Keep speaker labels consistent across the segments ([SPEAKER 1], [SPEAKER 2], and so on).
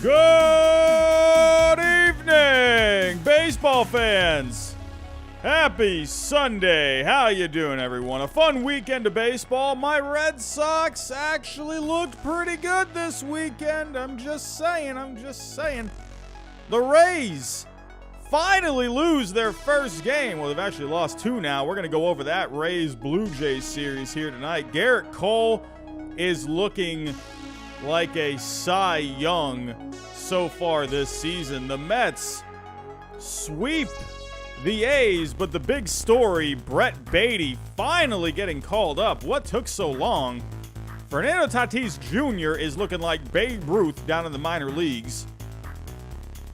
[SPEAKER 1] Good evening, baseball fans. Happy Sunday. How you doing, everyone? A fun weekend of baseball. My Red Sox actually looked pretty good this weekend. I'm just saying. The Rays finally lose their first game. Well, they've actually lost two now. We're going to go over that Rays-Blue Jays series here tonight. Gerrit Cole is looking like a Cy Young so far this season. The Mets sweep the A's, but the big story, Baty finally getting called up. What took so long? Fernando Tatis Jr. is looking like Babe Ruth down in the minor leagues.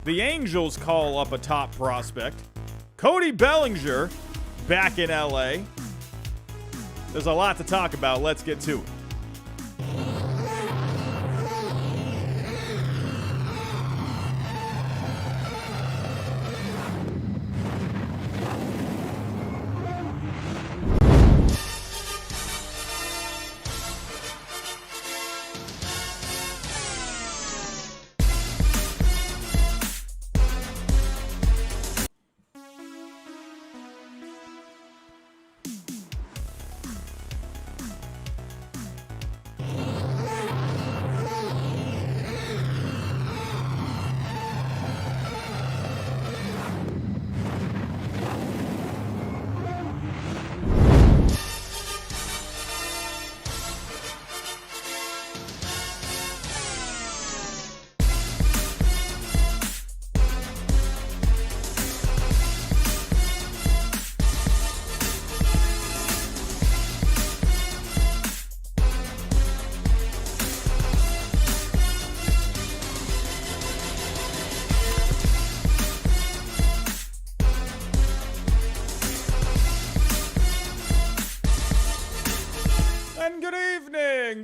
[SPEAKER 1] The Angels call up a top prospect. Cody Bellinger back in LA. There's a lot to talk about. Let's get to it.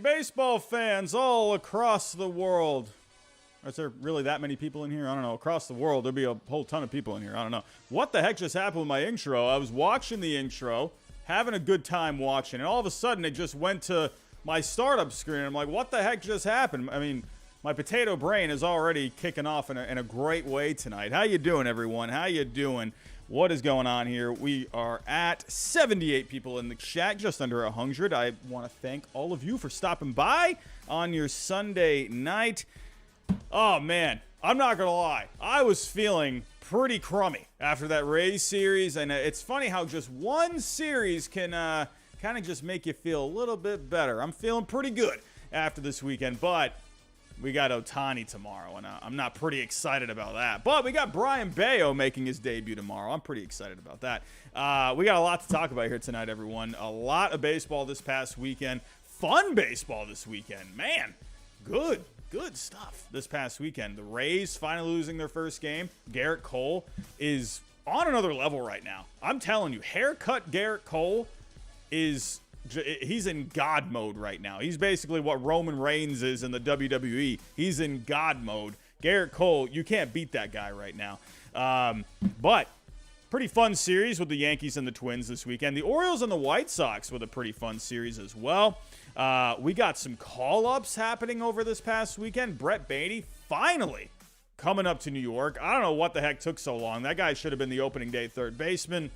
[SPEAKER 1] Baseball fans all across the world. Is there really that many people in here? I don't know. Across the world, there'll be a whole ton of people in here. I don't know. What the heck just happened with my intro? I was watching the intro, having a good time watching, and all of a sudden it just went to my startup screen. I'm like, what the heck just happened? I mean, my potato brain is already kicking off in a great way tonight. How you doing, everyone? How you doing? What is going on here? We are at 78 people in the chat, just under 100. I want to thank all of you for stopping by on your Sunday night. Oh, man, I'm not going to lie. I was feeling pretty crummy after that Rays series, and it's funny how just one series can kind of just make you feel a little bit better. I'm feeling pretty good after this weekend, but we got Ohtani tomorrow, and I'm not pretty excited about that. But we got Brayan Bello making his debut tomorrow. I'm pretty excited about that. We got a lot to talk about here tonight, everyone. A lot of baseball this past weekend. Fun baseball this weekend. Man, good stuff this past weekend. The Rays finally losing their first game. Gerrit Cole is on another level right now. I'm telling you, haircut Gerrit Cole he's in God mode right now. He's basically what Roman Reigns is in the WWE. He's in God mode. Gerrit Cole, you can't beat that guy right now. But pretty fun series with the Yankees and the Twins this weekend. The Orioles and the White Sox with a pretty fun series as well. We got some call-ups happening over this past weekend. Baty finally coming up to New York. I don't know what the heck took so long. That guy should have been the opening day third baseman.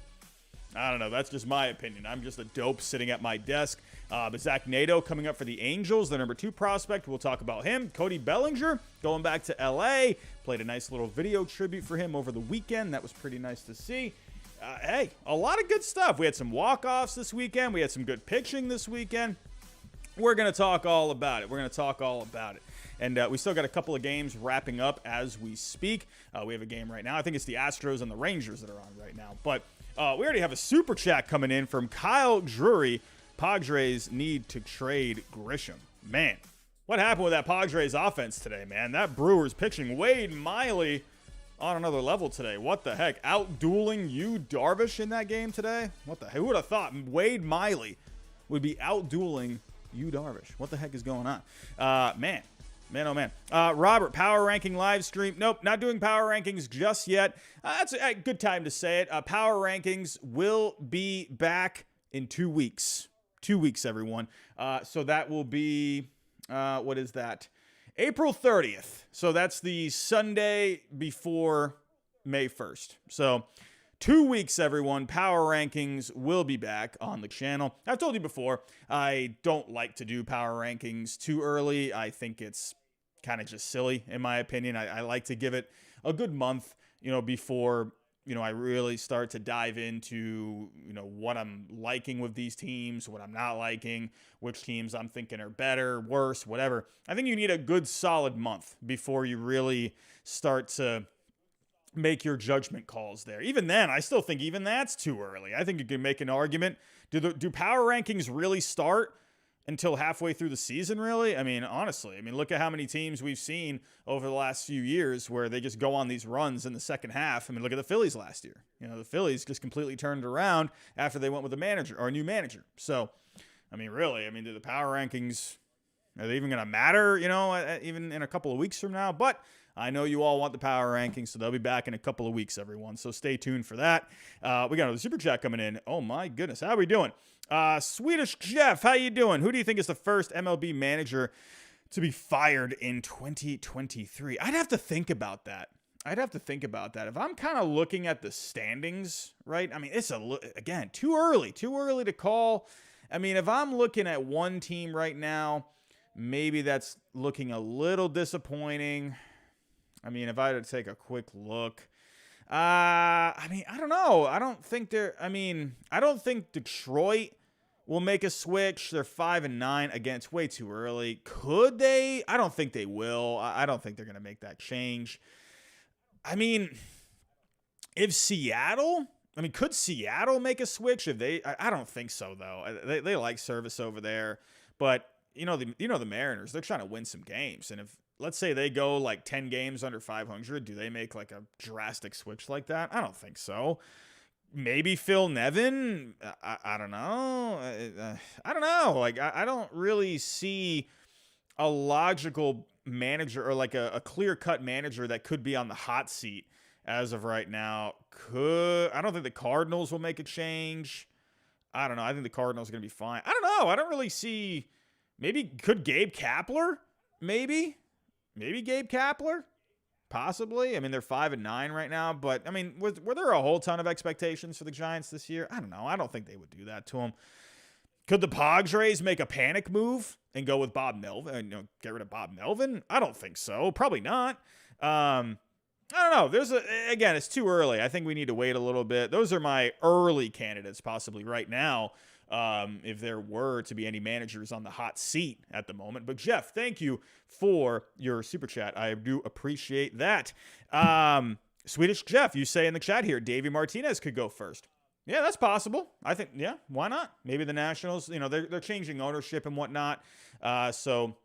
[SPEAKER 1] I don't know. That's just my opinion. I'm just a dope sitting at my desk. But Zach Nato coming up for the Angels, the number 2 prospect. We'll talk about him. Cody Bellinger going back to L.A. Played a nice little video tribute for him over the weekend. That was pretty nice to see. Hey, a lot of good stuff. We had some walk-offs this weekend. We had some good pitching this weekend. We're going to talk all about it. And we still got a couple of games wrapping up as we speak. We have a game right now. I think it's the Astros and the Rangers that are on right now. But we already have a super chat coming in from Kyle Drury. Padres need to trade Grisham. Man, what happened with that Padres offense today, man? That Brewers pitching, Wade Miley on another level today. What the heck? Out-dueling Yu Darvish in that game today? What the heck? Who would have thought Wade Miley would be out-dueling Yu Darvish? What the heck is going on? Man, oh man. Robert, power ranking live stream. Nope, not doing power rankings just yet. That's a good time to say it. Power rankings will be back in 2 weeks. 2 weeks, everyone. So that will be, what is that? April 30th. So that's the Sunday before May 1st. So 2 weeks, everyone. Power rankings will be back on the channel. I've told you before, I don't like to do power rankings too early. I think it's kind of just silly, in my opinion. I like to give it a good month, before, I really start to dive into, what I'm liking with these teams, what I'm not liking, which teams I'm thinking are better, worse, whatever. I think you need a good solid month before you really start to make your judgment calls there. Even then, I still think even that's too early. I think you can make an argument. Do power rankings really start until halfway through the season, really? I mean, honestly, look at how many teams we've seen over the last few years where they just go on these runs in the second half. Look at the Phillies last year. The Phillies just completely turned around after they went with a manager or a new manager. So, really, do the power rankings, are they even going to matter, even in a couple of weeks from now? But I know you all want the power rankings, so they'll be back in a couple of weeks, everyone. So stay tuned for that. We got another super chat coming in. Oh, my goodness. How are we doing? Swedish Jeff, how you doing? Who do you think is the first MLB manager to be fired in 2023? I'd have to think about that. If I'm kind of looking at the standings, right? It's again, too early to call. If I'm looking at one team right now, maybe that's looking a little disappointing. If I had to take a quick look, I don't know. I don't think Detroit will make a switch. They're 5-9. Again, it's way too early. Could they? I don't think they will. I don't think they're going to make that change. If Seattle, could Seattle make a switch? I don't think so, though. They like service over there, but the Mariners, they're trying to win some games, and if let's say they go like 10 games under 500, do they make like a drastic switch like that? I don't think so. Maybe Phil Nevin. I don't know. I don't know. I don't really see a logical manager or like a clear-cut manager that could be on the hot seat as of right now. I don't think the Cardinals will make a change. I don't know. I think the Cardinals are going to be fine. I don't know. I don't really see. Maybe could Gabe Kapler? Maybe Gabe Kapler? Possibly. They're 5-9 right now, but were there a whole ton of expectations for the Giants this year? I don't know. I don't think they would do that to them. Could the Padres make a panic move and go with Bob Melvin? Get rid of Bob Melvin? I don't think so. Probably not. I don't know. Again, it's too early. I think we need to wait a little bit. Those are my early candidates, possibly right now. If there were to be any managers on the hot seat at the moment. But Jeff, thank you for your super chat. I do appreciate that. Swedish Jeff, you say in the chat here, Davey Martinez could go first. Yeah, that's possible. I think, yeah, why not? Maybe the Nationals, they're changing ownership and whatnot. So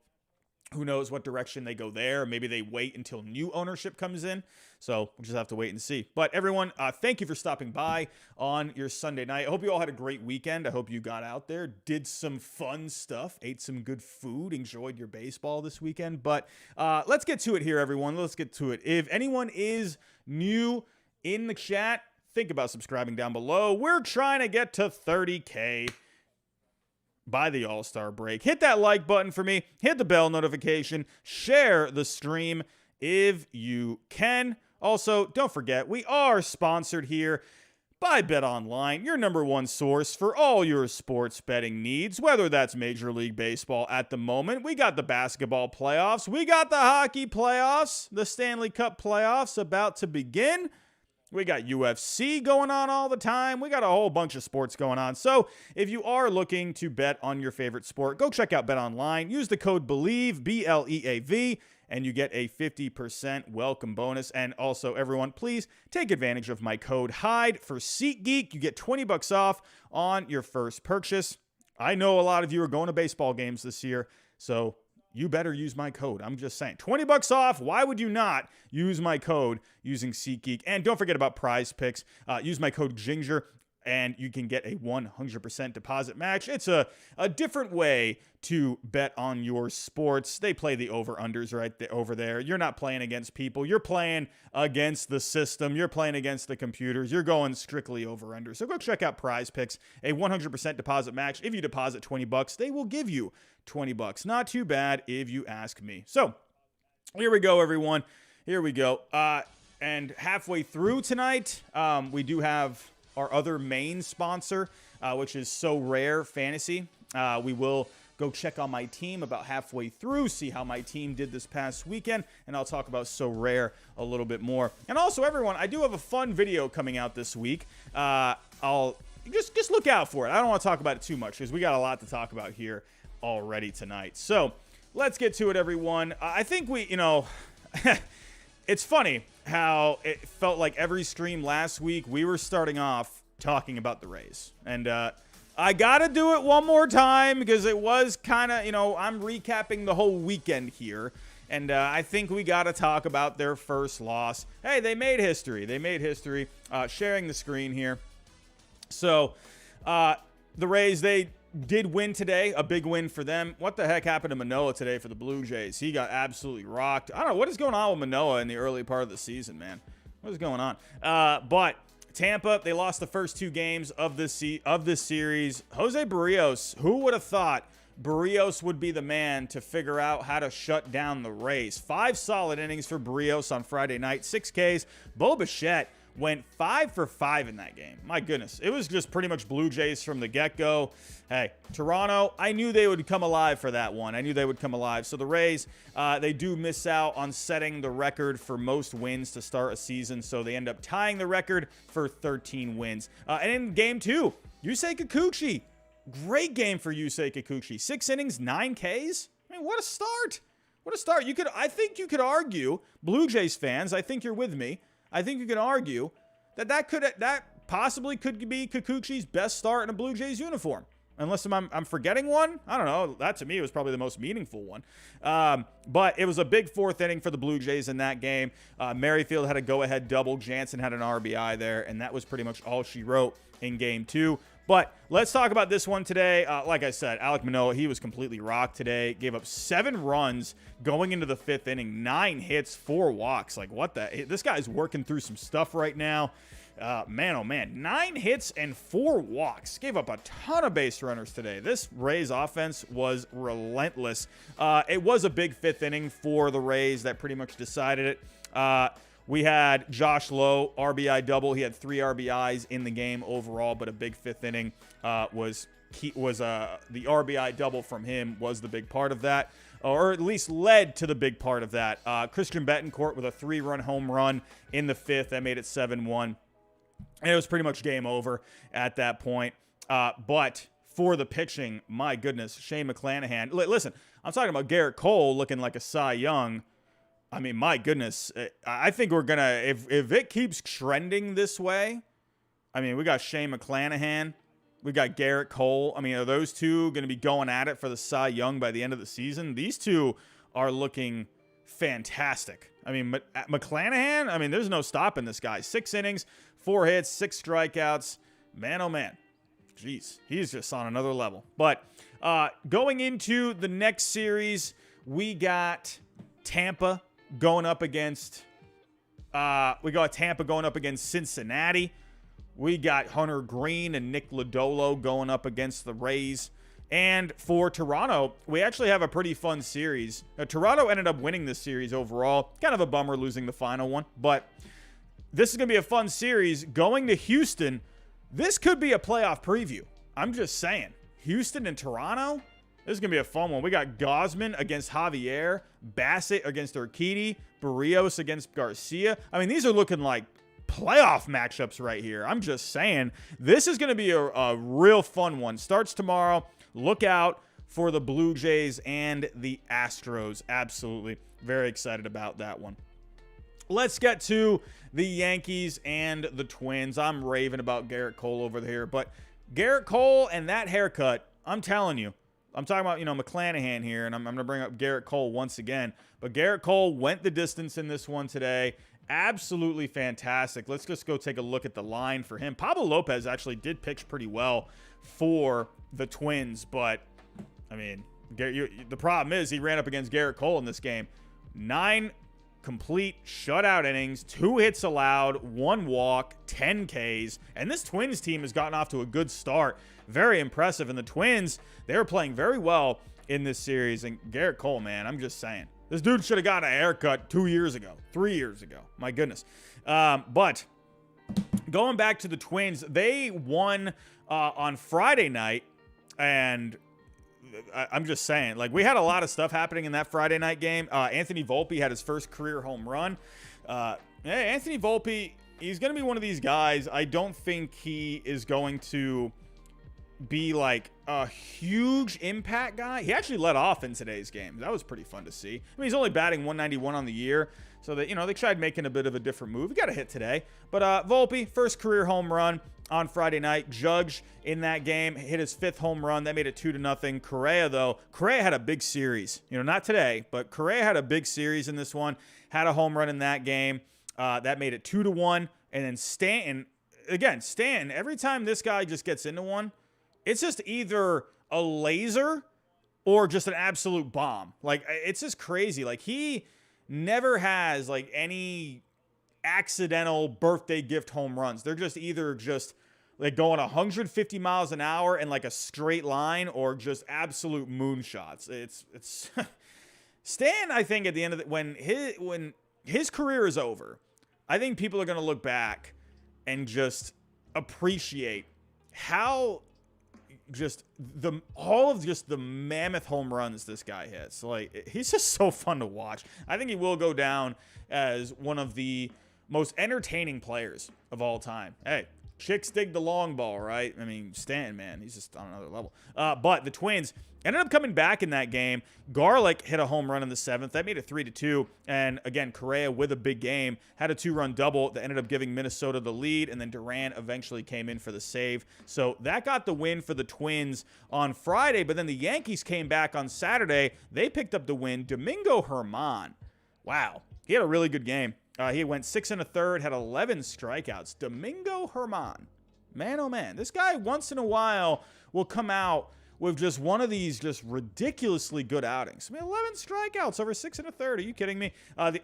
[SPEAKER 1] who knows what direction they go there. Maybe they wait until new ownership comes in. So we'll just have to wait and see. But everyone, thank you for stopping by on your Sunday night. I hope you all had a great weekend. I hope you got out there, did some fun stuff, ate some good food, enjoyed your baseball this weekend. But let's get to it here, everyone. Let's get to it. If anyone is new in the chat, think about subscribing down below. We're trying to get to 30K by the All-Star break. Hit that like button for me. Hit the bell notification. Share the stream if you can. Also, don't forget, we are sponsored here by BetOnline, your number one source for all your sports betting needs, whether that's Major League Baseball at the moment. We got the basketball playoffs. We got the hockey playoffs. The Stanley Cup playoffs about to begin. We got UFC going on all the time. We got a whole bunch of sports going on. So if you are looking to bet on your favorite sport, go check out BetOnline. Use the code BLEAV, BLEAV, and you get a 50% welcome bonus. And also, everyone, please take advantage of my code Hyde for SeatGeek. You get $20 off on your first purchase. I know a lot of you are going to baseball games this year, so you better use my code. I'm just saying. $20 off. Why would you not use my code using SeatGeek? And don't forget about Prize Picks. Use my code Ginger, and you can get a 100% deposit match. It's a different way to bet on your sports. They play the over-unders right over there. You're not playing against people. You're playing against the system. You're playing against the computers. You're going strictly over-under. So go check out Prize Picks, a 100% deposit match. If you deposit $20, they will give you $20. Not too bad if you ask me. So Here we go, everyone. Here we go. And halfway through tonight, we do have our other main sponsor, which is Sorare Fantasy. We will go check on my team about halfway through, see how my team did this past weekend, and I'll talk about Sorare a little bit more. And also, everyone, I do have a fun video coming out this week. I'll just look out for it. I don't want to talk about it too much because we got a lot to talk about here already tonight. So let's get to it, everyone. I think it's funny how it felt like every stream last week we were starting off talking about the Rays. And I got to do it one more time because it was kind of, I'm recapping the whole weekend here. And I think we got to talk about their first loss. Hey, they made history. They made history. Sharing the screen here. So the Rays, they did win today, a big win for them. What the heck happened to Manoah today for the Blue Jays? He got absolutely rocked. I don't know what is going on with Manoah in the early part of the season, man. What is going on? But Tampa, they lost the first 2 games of this series. Jose Barrios, who would have thought Barrios would be the man to figure out how to shut down the Rays? 5 solid innings for Barrios on Friday night, 6 Ks. Bo Bichette went 5 for 5 in that game. My goodness. It was just pretty much Blue Jays from the get-go. Hey, Toronto, I knew they would come alive for that one. I knew they would come alive. So the Rays, they do miss out on setting the record for most wins to start a season. So they end up tying the record for 13 wins. And in game 2, Yusei Kikuchi. Great game for Yusei Kikuchi. 6 innings, 9 Ks. I mean, what a start. What a start. I think you could argue, Blue Jays fans, I think you're with me. I think you can argue that possibly could be Kikuchi's best start in a Blue Jays uniform. Unless I'm forgetting one. I don't know. That, to me, was probably the most meaningful one. But it was a big 4th inning for the Blue Jays in that game. Merrifield had a go-ahead double. Jansen had an RBI there, and that was pretty much all she wrote in game 2. But let's talk about this one today. Like I said, Alek Manoah, he was completely rocked today. Gave up 7 runs going into the 5th inning, 9 hits, 4 walks. Like, what the? This guy's working through some stuff right now. Man, oh man, 9 hits and 4 walks. Gave up a ton of base runners today. This Rays offense was relentless. It was a big 5th inning for the Rays that pretty much decided it. We had Josh Lowe, RBI double. He had 3 RBIs in the game overall, but a big 5th inning was the RBI double from him was the big part of that, or at least led to the big part of that. Christian Betancourt with a 3-run home run in the 5th. That made it 7-1. And it was pretty much game over at that point. But for the pitching, my goodness, Shane McClanahan. Listen, I'm talking about Gerrit Cole looking like a Cy Young. I mean, my goodness, I think we're going to, if it keeps trending this way, I mean, we got Shane McClanahan, we got Gerrit Cole. I mean, are those two going to be going at it for the Cy Young by the end of the season? These two are looking fantastic. I mean, McClanahan, I mean, there's no stopping this guy. 6 innings, 4 hits, 6 strikeouts. Man, oh man. Jeez, he's just on another level. But going into the next series, we got Tampa going up against Cincinnati. We got Hunter Green and Nick Lodolo going up against the Rays. And for Toronto, we actually have a pretty fun series. Toronto ended up winning this series overall. Kind of a bummer losing the final one, but this is going to be a fun series. Going to Houston, this could be a playoff preview. I'm just saying. Houston and Toronto, this is going to be a fun one. We got Gausman against Javier, Bassett against Urquidy, Barrios against Garcia. I mean, these are looking like playoff matchups right here. I'm just saying. This is going to be a real fun one. Starts tomorrow. Look out for the Blue Jays and the Astros. Absolutely. Very excited about that one. Let's get to the Yankees and the Twins. I'm raving about Gerrit Cole over here, but Gerrit Cole and that haircut, I'm telling you, I'm talking about, McClanahan here, and I'm going to bring up Gerrit Cole once again. But Gerrit Cole went the distance in this one today. Absolutely fantastic. Let's just go take a look at the line for him. Pablo Lopez actually did pitch pretty well for the Twins, but, I mean, the problem is he ran up against Gerrit Cole in this game. 9 complete shutout innings, 2 hits allowed, 1 walk, 10 Ks, and this Twins team has gotten off to a good start. Very impressive, and the Twins, they were playing very well in this series, and Gerrit Cole, man, I'm just saying. This dude should have gotten a haircut 2 years ago, 3 years ago. My goodness. But going back to the Twins, they won on Friday night, and I'm just saying, like, we had a lot of stuff happening in that Friday night game. Anthony Volpe had his first career home run. Anthony Volpe, he's going to be one of these guys. I don't think he is going to be like a huge impact guy. He actually led off in today's game. That was pretty fun to see. I mean, he's only batting 191 on the year, so that, they tried making a bit of a different move. He got a hit today, but Volpe, first career home run on Friday night. Judge in that game hit his 5th home run. That made it 2-0. Correa had a big series. Not today, but Correa had a big series in this one. Had a home run in that game. That made it 2-1. And then Stanton, every time this guy just gets into one, it's just either a laser or just an absolute bomb. Like, it's just crazy. Like, he never has, like, any accidental birthday gift home runs. They're just either like going 150 miles an hour in like a straight line, or just absolute moonshots. It's Stan, I think at the end of when his career is over, I think people are going to look back and just appreciate how all of the mammoth home runs this guy hits. Like, he's just so fun to watch. I think he will go down as one of the most entertaining players of all time. Hey, chicks dig the long ball, right? I mean, Stan, man, he's just on another level. But the Twins ended up coming back in that game. Garlick hit a home run in the 7th. That made it 3-2. And again, Correa with a big game had a 2-run double that ended up giving Minnesota the lead. And then Duran eventually came in for the save. So that got the win for the Twins on Friday. But then the Yankees came back on Saturday. They picked up the win. Domingo Germán. Wow. He had a really good game. He went 6 1/3, had 11 strikeouts. Domingo Germán. Man, oh man. This guy once in a while will come out with just one of these just ridiculously good outings. I mean, 11 strikeouts over 6 1/3. Are you kidding me?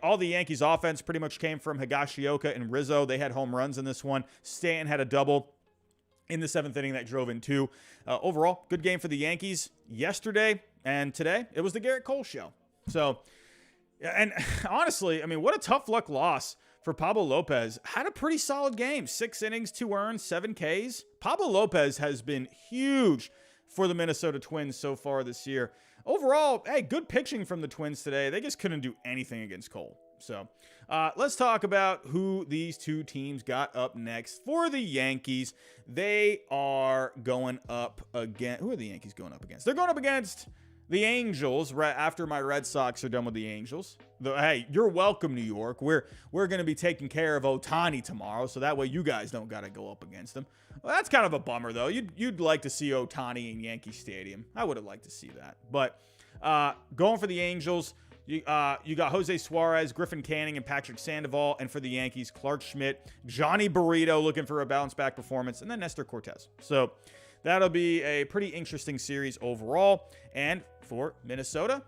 [SPEAKER 1] All the Yankees offense pretty much came from Higashioka and Rizzo. They had home runs in this one. Stanton had a double in the 7th inning that drove in 2. Overall, good game for the Yankees yesterday and today. It was the Gerrit Cole show. So, and honestly, I mean, what a tough luck loss for Pablo Lopez. Had a pretty solid game. 6 innings, 2 earned, 7 Ks. Pablo Lopez has been huge for the Minnesota Twins so far this year. Overall, hey, good pitching from the Twins today. They just couldn't do anything against Cole. So let's talk about who these two teams got up next. For the Yankees, they are going up against... Who are the Yankees going up against? They're going up against the Angels right after my Red Sox are done with the Angels. Hey, you're welcome, New York. We're going to be taking care of Ohtani tomorrow, so that way you guys don't got to go up against them. Well, that's kind of a bummer, though. You'd like to see Ohtani in Yankee Stadium. I would have liked to see that. But going for the Angels, you got Jose Suarez, Griffin Canning, and Patrick Sandoval. And for the Yankees, Clark Schmidt, Johnny Burrito looking for a bounce-back performance, and then Nestor Cortez. So that'll be a pretty interesting series overall. And for Minnesota,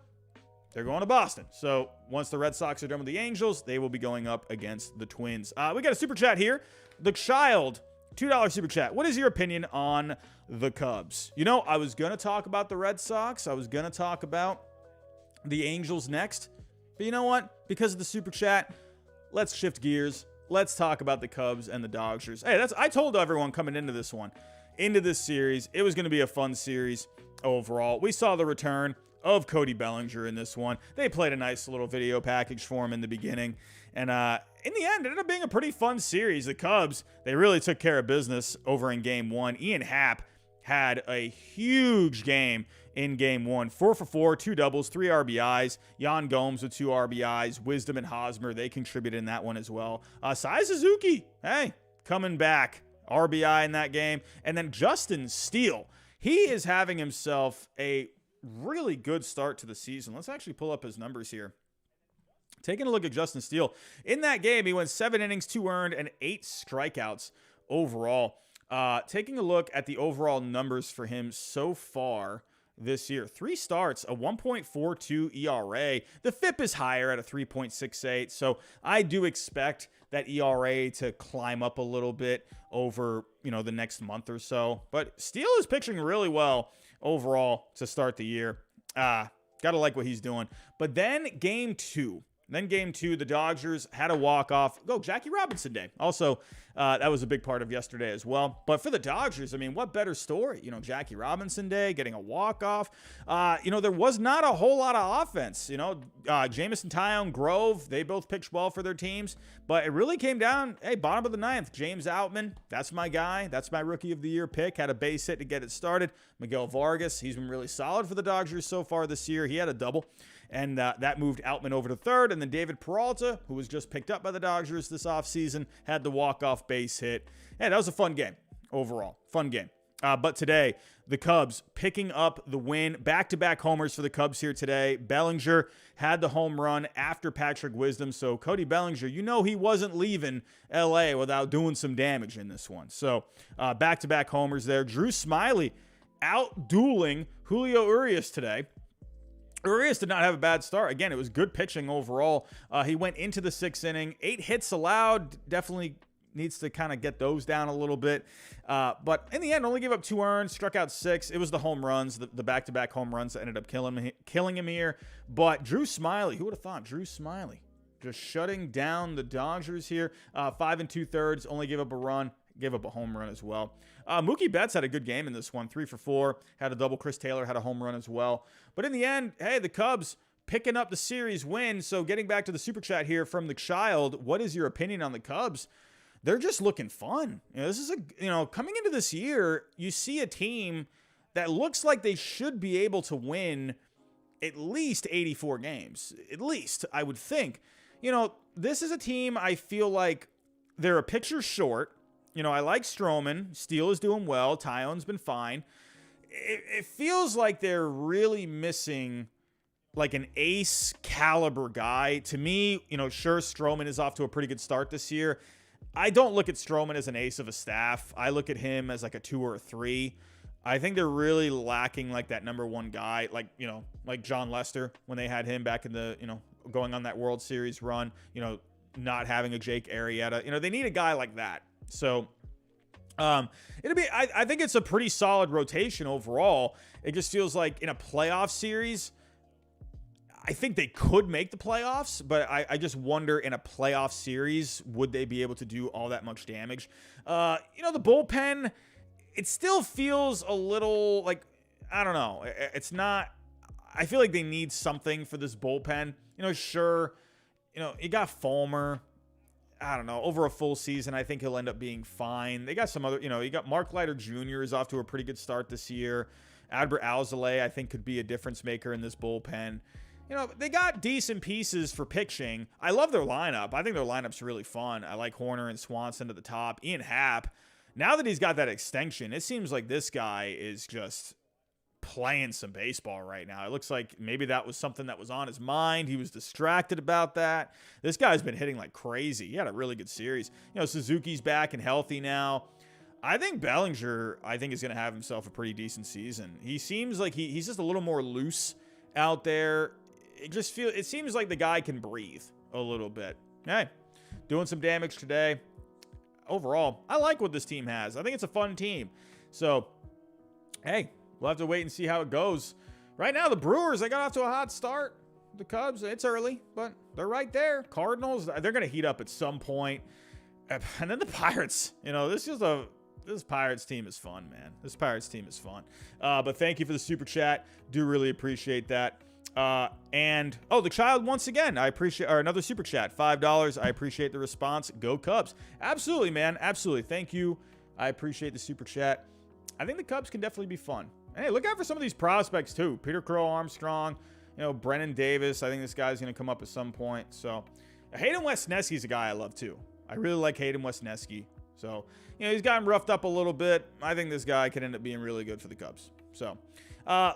[SPEAKER 1] they're going to Boston. So once the Red Sox are done with the Angels, they will be going up against the Twins. We got a super chat here. The Child, $2 super chat. What is your opinion on the Cubs? I was going to talk about the Red Sox. I was going to talk about the Angels next. But you know what? Because of the super chat, let's shift gears. Let's talk about the Cubs and the Dodgers. Hey, I told everyone coming into this series, it was going to be a fun series overall. We saw the return of Cody Bellinger in this one. They played a nice little video package for him in the beginning. And in the end, it ended up being a pretty fun series. The Cubs, they really took care of business over in Game 1. Ian Happ had a huge game in Game 1. 4 for 4, 2 doubles, 3 RBIs. Yan Gomes with 2 RBIs. Wisdom and Hosmer, they contributed in that one as well. Sai Suzuki, hey, coming back. RBI in that game. And then Justin Steele. He is having himself a really good start to the season. Let's actually pull up his numbers here. Taking a look at Justin Steele. In that game, he went 7 innings, 2 earned, and 8 strikeouts overall. Taking a look at the overall numbers for him so far this year. 3 starts, a 1.42 ERA. The FIP is higher at a 3.68, so I do expect that ERA to climb up a little bit over, the next month or so. But Steele is pitching really well overall to start the year. Got to like what he's doing. But then game two, the Dodgers had a walk-off. Jackie Robinson Day. Also, that was a big part of yesterday as well. But for the Dodgers, I mean, what better story? Jackie Robinson Day, getting a walk-off. There was not a whole lot of offense. Jamison Tyone, Grove, they both pitched well for their teams. But it really came down, bottom of the ninth. James Outman, that's my guy. That's my Rookie of the Year pick. Had a base hit to get it started. Miguel Vargas, he's been really solid for the Dodgers so far this year. He had a double. And that moved Outman over to third. And then David Peralta, who was just picked up by the Dodgers this offseason, had the walk-off base hit. Hey, that was a fun game overall. Fun game. But today, the Cubs picking up the win. Back-to-back homers for the Cubs here today. Bellinger had the home run after Patrick Wisdom. So Cody Bellinger, he wasn't leaving L.A. without doing some damage in this one. So back-to-back homers there. Drew Smyly out-dueling Julio Urias today. Urias did not have a bad start. Again, it was good pitching overall. He went into the 6th inning. 8 hits allowed. Definitely needs to kind of get those down a little bit. But in the end, only gave up 2 earned, struck out 6. It was the home runs, the back-to-back home runs that ended up killing him here. But Drew Smyly, who would have thought? Drew Smyly just shutting down the Dodgers here. 5 2/3, only gave up a run. Gave up a home run as well. Mookie Betts had a good game in this one, 3 for 4. Had a double. Chris Taylor had a home run as well. But in the end, hey, the Cubs picking up the series win. So getting back to the super chat here from the Child, what is your opinion on the Cubs? They're just looking fun. This is coming into this year, you see a team that looks like they should be able to win at least 84 games. At least, I would think. This is a team I feel like they're a pitcher short. I like Stroman. Steele is doing well. Tyone's been fine. It feels like they're really missing like an ace caliber guy. To me, sure, Stroman is off to a pretty good start this year. I don't look at Stroman as an ace of a staff. I look at him as like a 2 or a 3. I think they're really lacking like that number one guy, like John Lester when they had him back in the, going on that World Series run, not having a Jake Arrieta. They need a guy like that. So it'll be, I think it's a pretty solid rotation overall. It just feels like in a playoff series, I think they could make the playoffs, but I just wonder in a playoff series, would they be able to do all that much damage? The bullpen, it still feels a little like, I don't know. It's not, I feel like they need something for this bullpen. Sure, you got Fulmer. I don't know, over a full season, I think he'll end up being fine. They got some other, you got Mark Leiter Jr. is off to a pretty good start this year. Adbert Alzolay, I think, could be a difference maker in this bullpen. They got decent pieces for pitching. I love their lineup. I think their lineup's really fun. I like Horner and Swanson at the top. Ian Happ, now that he's got that extension, it seems like this guy is just playing some baseball right now. It looks like maybe that was something that was on his mind. He was distracted about that. This guy's been hitting like crazy. He had a really good series. Suzuki's back and healthy now. I think Bellinger, is going to have himself a pretty decent season. He seems like he's just a little more loose out there. It seems like the guy can breathe a little bit. Hey, doing some damage today. Overall, I like what this team has. I think it's a fun team. So, hey, we'll have to wait and see how it goes. Right now, the Brewers, they got off to a hot start. The Cubs, it's early, but they're right there. Cardinals, they're going to heat up at some point. And then the Pirates, this Pirates team is fun, man. This Pirates team is fun. But thank you for the super chat. Do really appreciate that. The Child, once again, I appreciate, or another super chat, $5. I appreciate the response. Go Cubs. Absolutely, man. Absolutely. Thank you. I appreciate the super chat. I think the Cubs can definitely be fun. Hey, look out for some of these prospects too. Peter Crow Armstrong, Brennan Davis. I think this guy's going to come up at some point. So Hayden Wesneski's a guy I love too. I really like Hayden Wesneski. So, he's gotten roughed up a little bit. I think this guy could end up being really good for the Cubs. So,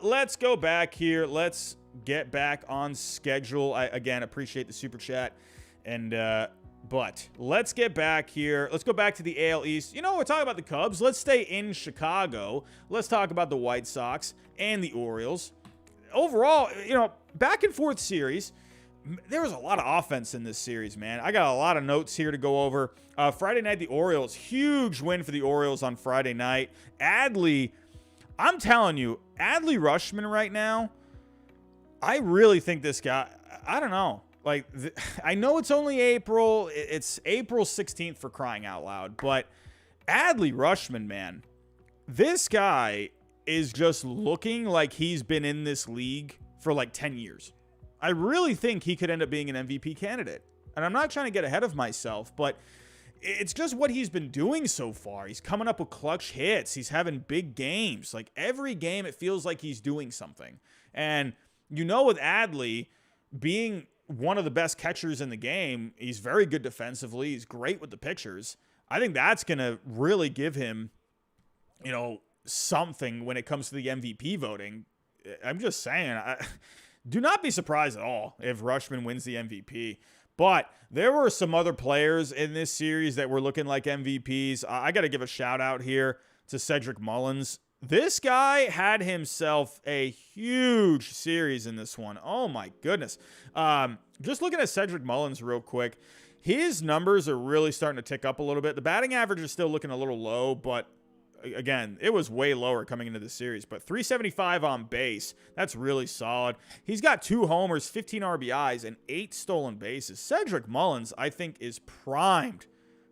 [SPEAKER 1] let's go back here. Let's get back on schedule. I, again, appreciate the super chat. But let's get back here. Let's go back to the AL East. We're talking about the Cubs. Let's stay in Chicago. Let's talk about the White Sox and the Orioles. Overall, back and forth series. There was a lot of offense in this series, man. I got a lot of notes here to go over. Friday night, the Orioles. Huge win for the Orioles on Friday night. Adley, I'm telling you, Adley Rutschman right now, I really think this guy, I don't know. Like, I know it's only April. It's April 16th for crying out loud. But Adley Rutschman, man, this guy is just looking like he's been in this league for like 10 years. I really think he could end up being an MVP candidate. And I'm not trying to get ahead of myself, but it's just what he's been doing so far. He's coming up with clutch hits. He's having big games. Like, every game, it feels like he's doing something. And you know, with Adley being one of the best catchers in the game, he's very good defensively. He's great with the pitchers. I think that's going to really give him, you know, something when it comes to the MVP voting. I'm just saying, do not be surprised at all if Rutschman wins the MVP. But there were some other players in this series that were looking like MVPs. I got to give a shout out here to Cedric Mullins. This guy had himself a huge series in this one. Oh, my goodness. Just looking at Cedric Mullins real quick, his numbers are really starting to tick up a little bit. The batting average is still looking a little low, but again, it was way lower coming into the series. But 375 on base, that's really solid. He's got 2 homers, 15 RBIs, and 8 stolen bases. Cedric Mullins, I think, is primed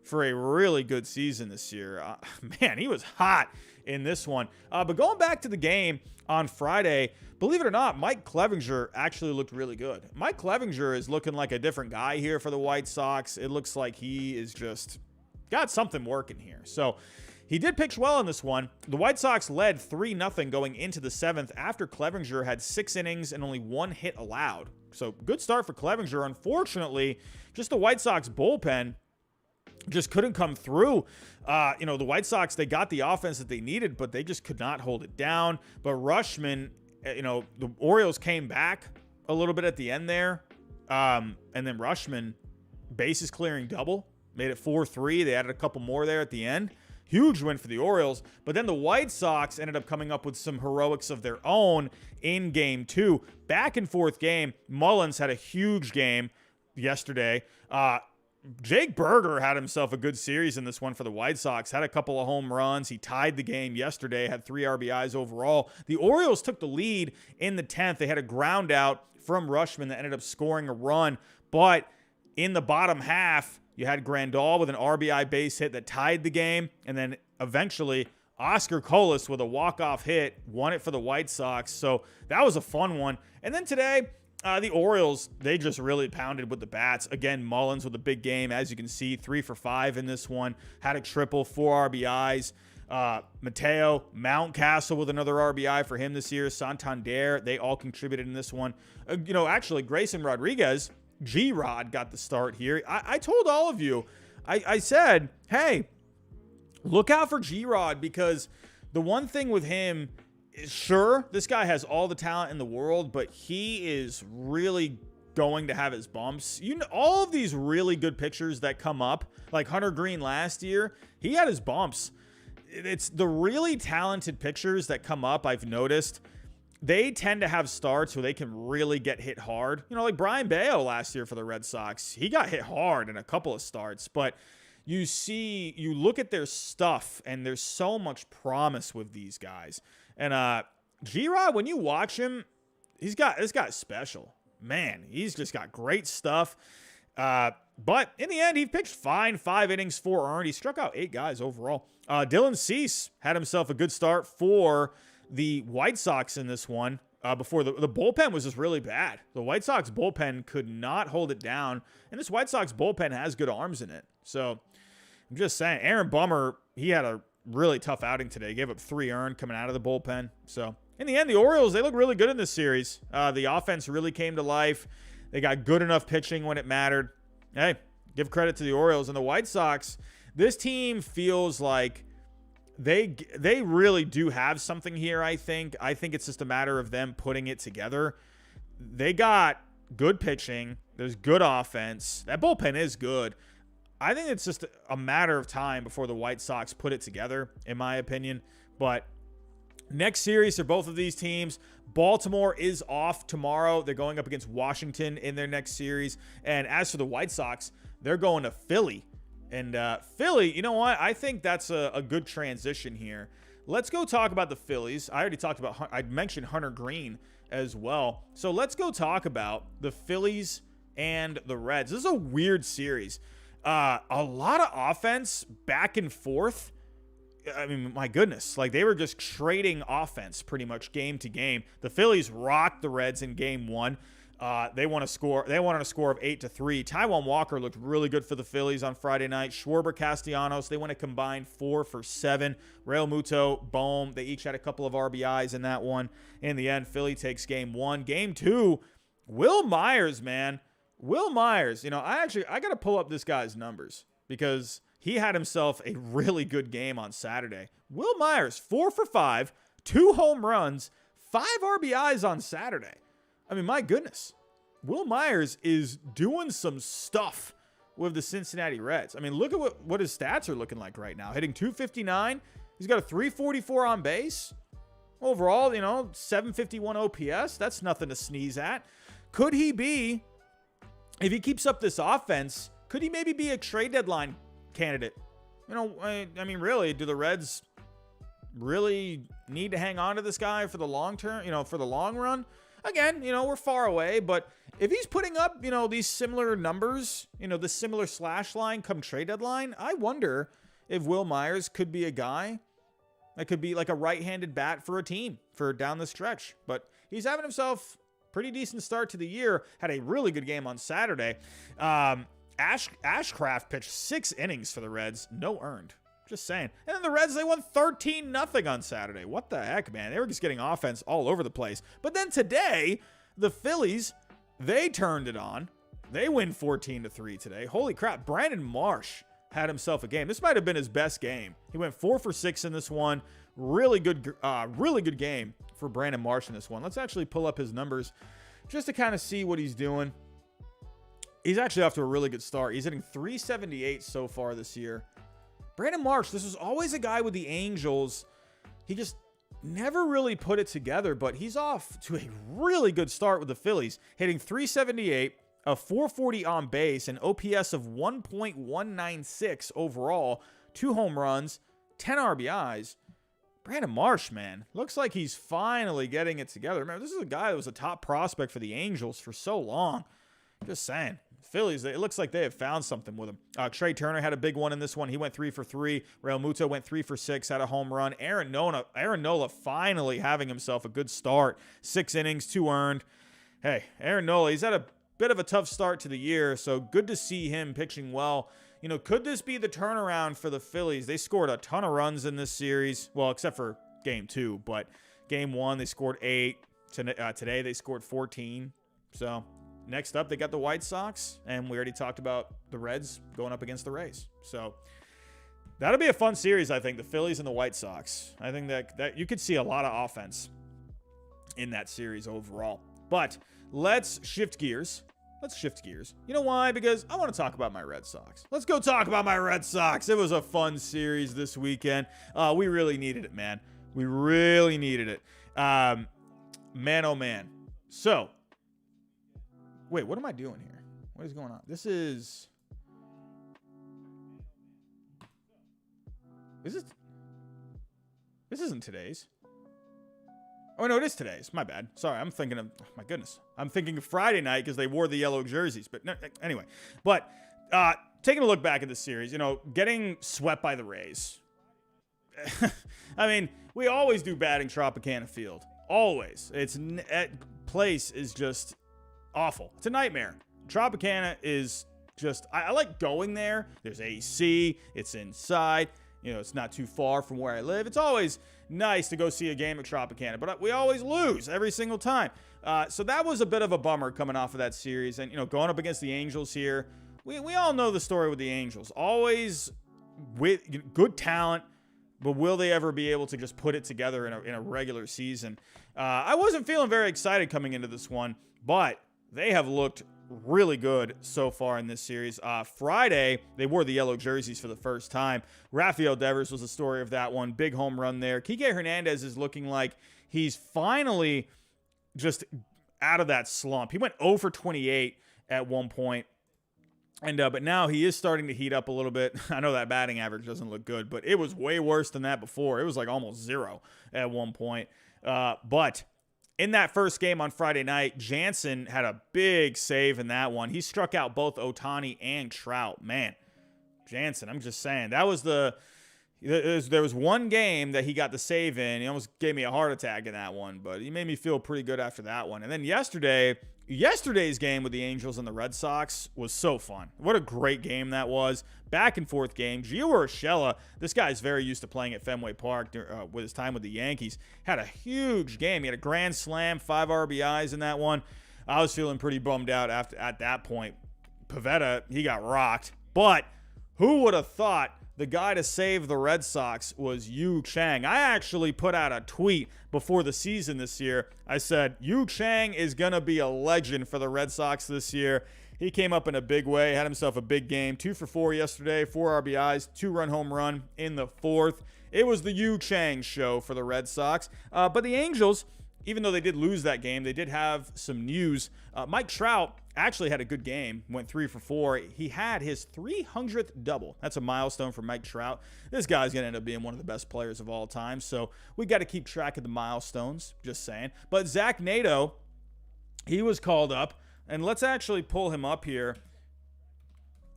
[SPEAKER 1] for a really good season this year. Man, he was hot in this one. But going back to the game on Friday, believe it or not, Mike Clevinger actually looked really good. Mike Clevinger is looking like a different guy here for the White Sox. It looks like he is just got something working here. So he did pitch well in this one. The White Sox led 3-0 going into the 7th after Clevinger had 6 innings and only 1 hit allowed. So good start for Clevinger. Unfortunately, just the White Sox bullpen just couldn't come through. The White Sox, they got the offense that they needed, but they just could not hold it down. But Rutschman, the Orioles came back a little bit at the end there. And then Rutschman, bases clearing double, made it 4-3. They added a couple more there at the end. Huge win for the Orioles. But then the White Sox ended up coming up with some heroics of their own in game 2. Back and forth game. Mullins had a huge game yesterday. Jake Berger had himself a good series in this one for the White Sox. Had a couple of home runs. He tied the game yesterday, had 3 RBIs overall. The Orioles took the lead in the 10th. They had a ground out from Rutschman that ended up scoring a run. But in the bottom half, you had Grandal with an RBI base hit that tied the game. And then eventually Oscar Colas with a walk-off hit won it for the White Sox. So that was a fun one. And then today, the Orioles, they just really pounded with the bats. Again, Mullins with a big game. As you can see, 3 for 5 in this one. Had a triple, 4 RBIs. Mateo Mountcastle with another RBI for him this year. Santander, they all contributed in this one. Actually, Grayson Rodriguez, G-Rod, got the start here. I told all of you, I said, hey, look out for G-Rod, because the one thing with him, sure, this guy has all the talent in the world, but he is really going to have his bumps. All of these really good pitchers that come up, like Hunter Green last year, he had his bumps. It's the really talented pitchers that come up, I've noticed, they tend to have starts where they can really get hit hard. Like Brian Bayo last year for the Red Sox. He got hit hard in a couple of starts, but you look at their stuff, and there's so much promise with these guys. And G-Rod, when you watch him, this guy's special. Man, he's just got great stuff. But in the end, he pitched fine. 5 innings, 4 earned. He struck out 8 guys overall. Dylan Cease had himself a good start for the White Sox in this one. Before the bullpen was just really bad. The White Sox bullpen could not hold it down. And this White Sox bullpen has good arms in it. So I'm just saying, Aaron Bummer, he had a really tough outing today. He gave up 3 earned coming out of the bullpen. So in the end, the Orioles, they look really good in this series. The offense really came to life. They got good enough pitching when it mattered. Hey, give credit to the Orioles. And the White Sox, this team feels like they really do have something here, I think. I think it's just a matter of them putting it together. They got good pitching. There's good offense. That bullpen is good. I think it's just a matter of time before the White Sox put it together, in my opinion. But next series for both of these teams, Baltimore is off tomorrow. They're going up against Washington in their next series. And as for the White Sox, they're going to Philly. And Philly, you know what? I think that's a good transition here. let's go talk about the Phillies. I mentioned Hunter Green as well. So let's go talk about the Phillies and the Reds. This is a weird series. A lot of offense back and forth. I mean, my goodness, like they were just trading offense pretty much game to game. The Phillies rocked the Reds in game 1. They wanted a score of 8-3. Taijuan Walker looked really good for the Phillies on Friday night. Schwarber, Castellanos, they went a combined 4 for 7. Real Muto, Bohm, they each had a couple of RBIs in that one. In the end, Philly takes game 1. Game 2, Will Myers, man. Will Myers, I got to pull up this guy's numbers because he had himself a really good game on Saturday. Will Myers, 4 for 5, 2 home runs, 5 RBIs on Saturday. I mean, my goodness. Will Myers is doing some stuff with the Cincinnati Reds. I mean, look at what his stats are looking like right now. Hitting .259. He's got a .344 on base. Overall, 751 OPS. That's nothing to sneeze at. Could he be, if he keeps up this offense, could he maybe be a trade deadline candidate? I mean, really, do the Reds really need to hang on to this guy for the long term, for the long run? Again, we're far away, but if he's putting up, these similar numbers, the similar slash line come trade deadline, I wonder if Will Myers could be a guy that could be like a right-handed bat for a team for down the stretch. But he's having himself pretty decent start to the year. Had a really good game on Saturday. Ashcraft pitched 6 innings for the Reds, no earned. Just saying. And then the Reds, they won 13-0 on Saturday. What the heck, man? They were just getting offense all over the place. But then today, the Phillies, they turned it on. They win 14-3 today. Holy crap. Brandon Marsh had himself a game. This might have been his best game. He went 4 for 6 in this one. Really good game for Brandon Marsh in this one. Let's actually pull up his numbers just to kind of see what he's doing. He's actually off to a really good start. He's hitting .378 so far this year. Brandon Marsh, this was always a guy with the Angels. He just never really put it together, but he's off to a really good start with the Phillies, hitting .378, a .440 on base, an OPS of 1.196 overall, 2 home runs, 10 RBIs. Brandon Marsh, man, looks like he's finally getting it together. Remember, this is a guy that was a top prospect for the Angels for so long. Just saying. Phillies, it looks like they have found something with him. Trey Turner had a big one in this one. He went 3 for 3. Real Muto went 3 for 6, had a home run. Aaron Nola finally having himself a good start. 6 innings, 2 earned. Hey, Aaron Nola, he's had a bit of a tough start to the year, so good to see him pitching well. Could this be the turnaround for the Phillies? They scored a ton of runs in this series. Well, except for game 2, but game 1, they scored 8. Today, they scored 14. So next up, they got the White Sox, and we already talked about the Reds going up against the Rays. So that'll be a fun series, I think, the Phillies and the White Sox. I think that you could see a lot of offense in that series overall. But let's shift gears. You know why? Because I want to talk about my Red Sox. Let's go talk about my Red Sox. It was a fun series this weekend. We really needed it, man. We really needed it. Man, oh, man. So, wait, what am I doing here? What is going on? This isn't today's. Oh, no, it is today's. My bad. Sorry, I'm thinking of, oh, my goodness. I'm thinking of Friday night because they wore the yellow jerseys. But no, anyway. But taking a look back at this series, getting swept by the Rays. I mean, we always do bad in Tropicana Field. Always. That place is just awful. It's a nightmare. Tropicana is just, I like going there. There's AC. It's inside. It's not too far from where I live. It's always nice to go see a game at Tropicana, but we always lose every single time. So that was a bit of a bummer coming off of that series. And, going up against the Angels here, we all know the story with the Angels. Always with good talent, but will they ever be able to just put it together in a regular season? I wasn't feeling very excited coming into this one, but they have looked really good so far in this series. Friday, they wore the yellow jerseys for the first time. Rafael Devers was the story of that one. Big home run there. Kike Hernandez is looking like he's finally just out of that slump. He went 0 for 28 at one point. And but now he is starting to heat up a little bit. I know that batting average doesn't look good, but it was way worse than that before. It was like almost 0 at one point. But in that first game on Friday night, Jansen had a big save in that one. He struck out both Ohtani and Trout. Man, Jansen, I'm just saying. That was there was one game that he got the save in. He almost gave me a heart attack in that one, but he made me feel pretty good after that one. And then yesterday's game with the Angels and the Red Sox was so fun. What a great game that was. Back and forth game. Gio Urshela, this guy's very used to playing at Fenway Park with his time with the Yankees, had a huge game. He had a grand slam, 5 RBIs in that one. I was feeling pretty bummed out at that point. Pivetta, he got rocked. But who would have thought the guy to save the Red Sox was Yu Chang? I actually put out a tweet before the season this year. I said, Yu Chang is going to be a legend for the Red Sox this year. He came up in a big way, had himself a big game. 2 for 4 yesterday, 4 RBIs, 2-run home run in the 4th. It was the Yu Chang show for the Red Sox. But the Angels, even though they did lose that game, they did have some news. Mike Trout actually had a good game, went 3 for 4. He had his 300th double. That's a milestone for Mike Trout. This guy's going to end up being one of the best players of all time, so we got to keep track of the milestones, just saying. But Zach Nato, he was called up, and let's actually pull him up here.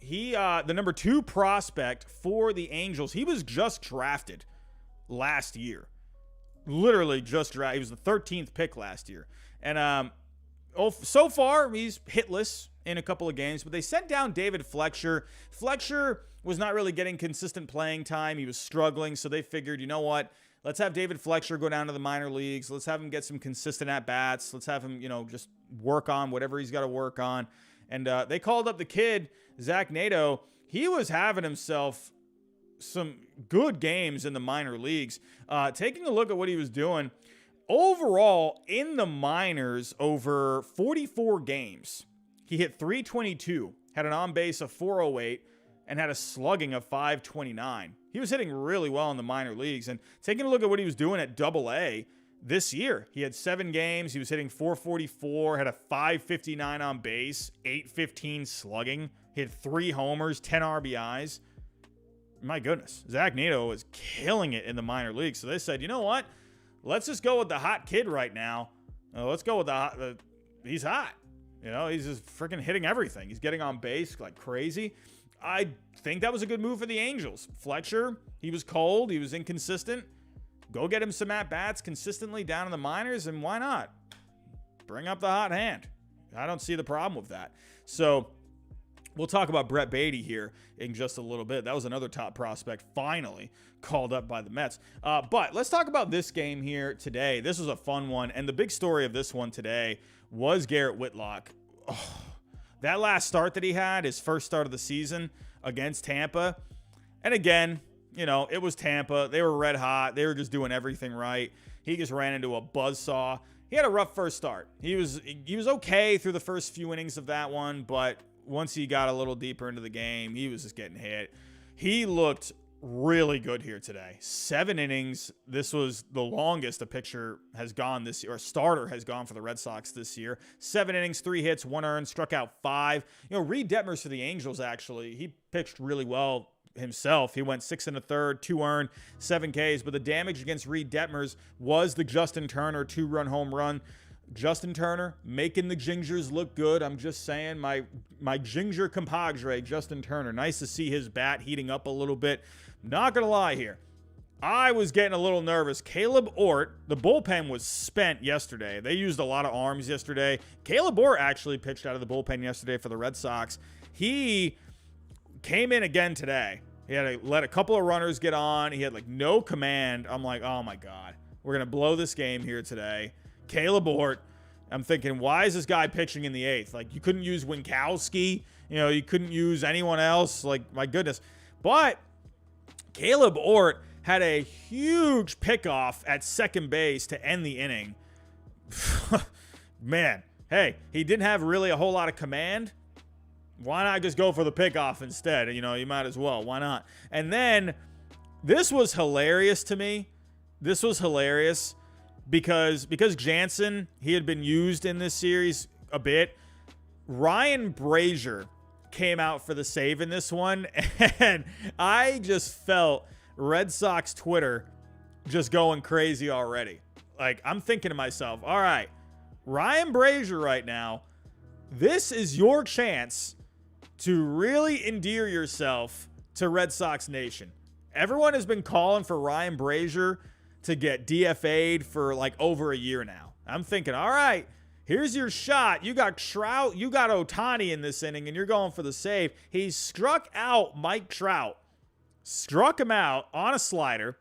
[SPEAKER 1] He, the number 2 prospect for the Angels, he was just drafted last year. Literally just drafted. He was the 13th pick last year. And so far, he's hitless in a couple of games, but they sent down David Fletcher. Fletcher was not really getting consistent playing time. He was struggling, so they figured, you know what? Let's have David Fletcher go down to the minor leagues. Let's have him get some consistent at-bats. Let's have him, just work on whatever he's got to work on. And they called up the kid, Zach Nato. He was having himself some good games in the minor leagues. Taking a look at what he was doing, overall in the minors over 44 games, he hit .322, had an on-base of .408, and had a slugging of .529. He was hitting really well in the minor leagues. And taking a look at what he was doing at Double-A this year, he had 7 games. He was hitting .444, had a .559 on base, .815 slugging, hit 3 homers, 10 RBIs. My goodness, Zach Nato is killing it in the minor leagues. So they said, you know what? Let's just go with the hot kid right now. Let's go with he's hot. He's just freaking hitting everything. He's getting on base like crazy. I think that was a good move for the Angels. Fletcher, he was cold. He was inconsistent. Go get him some at-bats consistently down in the minors, and why not? Bring up the hot hand. I don't see the problem with that. So we'll talk about Brett Baty here in just a little bit. That was another top prospect finally called up by the Mets. But let's talk about this game here today. This was a fun one, and the big story of this one today was Gerrit Whitlock. Oh, that last start that he had, his first start of the season against Tampa. And again, it was Tampa. They were red hot. They were just doing everything right. He just ran into a buzzsaw. He had a rough first start. He was okay through the first few innings of that one, but once he got a little deeper into the game, he was just getting hit. He looked really good here today. 7 innings. This was the longest a pitcher has gone this year, or a starter has gone for the Red Sox this year. 7 innings, 3 hits, 1 earned, struck out 5. Reed Detmers for the Angels, actually, he pitched really well himself. He went 6 1/3, 2 earned, 7 Ks, but the damage against Reed Detmers was the Justin Turner 2-run home run. Justin Turner making the Gingers look good. I'm just saying, my Ginger compadre, Justin Turner. Nice to see his bat heating up a little bit. Not going to lie here. I was getting a little nervous. Caleb Ort, the bullpen was spent yesterday. They used a lot of arms yesterday. Caleb Ort actually pitched out of the bullpen yesterday for the Red Sox. He came in again today. He had to let a couple of runners get on. He had no command. I'm like, oh my God, we're going to blow this game here today. Caleb Ort, I'm thinking, why is this guy pitching in the 8th? You couldn't use Winkowski. You couldn't use anyone else. My goodness. But Caleb Ort had a huge pickoff at second base to end the inning. Man, hey, he didn't have really a whole lot of command. Why not just go for the pickoff instead? You might as well. Why not? And then this was hilarious to me. This was hilarious. Because Jansen, he had been used in this series a bit. Ryan Brazier came out for the save in this one, and I just felt Red Sox Twitter just going crazy already. Like, I'm thinking to myself, all right, Ryan Brazier right now, this is your chance to really endear yourself to Red Sox Nation. Everyone has been calling for Ryan Brazier to get DFA'd for like over a year now. I'm thinking, all right, here's your shot. You got Trout, you got Ohtani in this inning, and you're going for the save. He struck out Mike Trout, struck him out on a slider,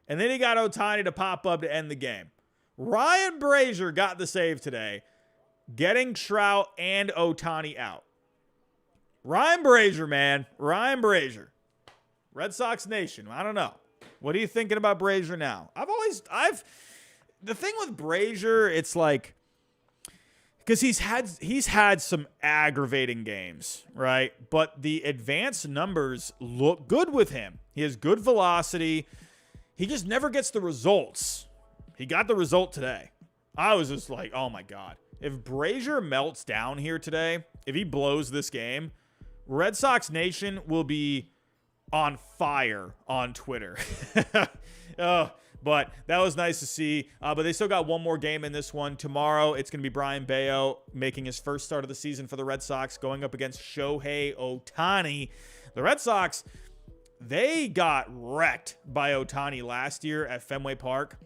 [SPEAKER 1] and then he got Ohtani to pop up to end the game. Ryan Brazier got the save today, getting Trout and Ohtani out. Ryan Brazier, man. Ryan Brazier. Red Sox Nation. I don't know. What are you thinking about Brazier now? The thing with Brazier, it's like, because he's had some aggravating games, right? But the advanced numbers look good with him. He has good velocity. He just never gets the results. He got the result today. I was just like, oh my God. If Brazier melts down here today, if he blows this game, Red Sox Nation will be on fire on Twitter. But that was nice to see. But they still got one more game in this one. Tomorrow, it's going to be Brian Bayo making his first start of the season for the Red Sox, going up against Shohei Ohtani. The Red Sox, they got wrecked by Ohtani last year at Fenway Park.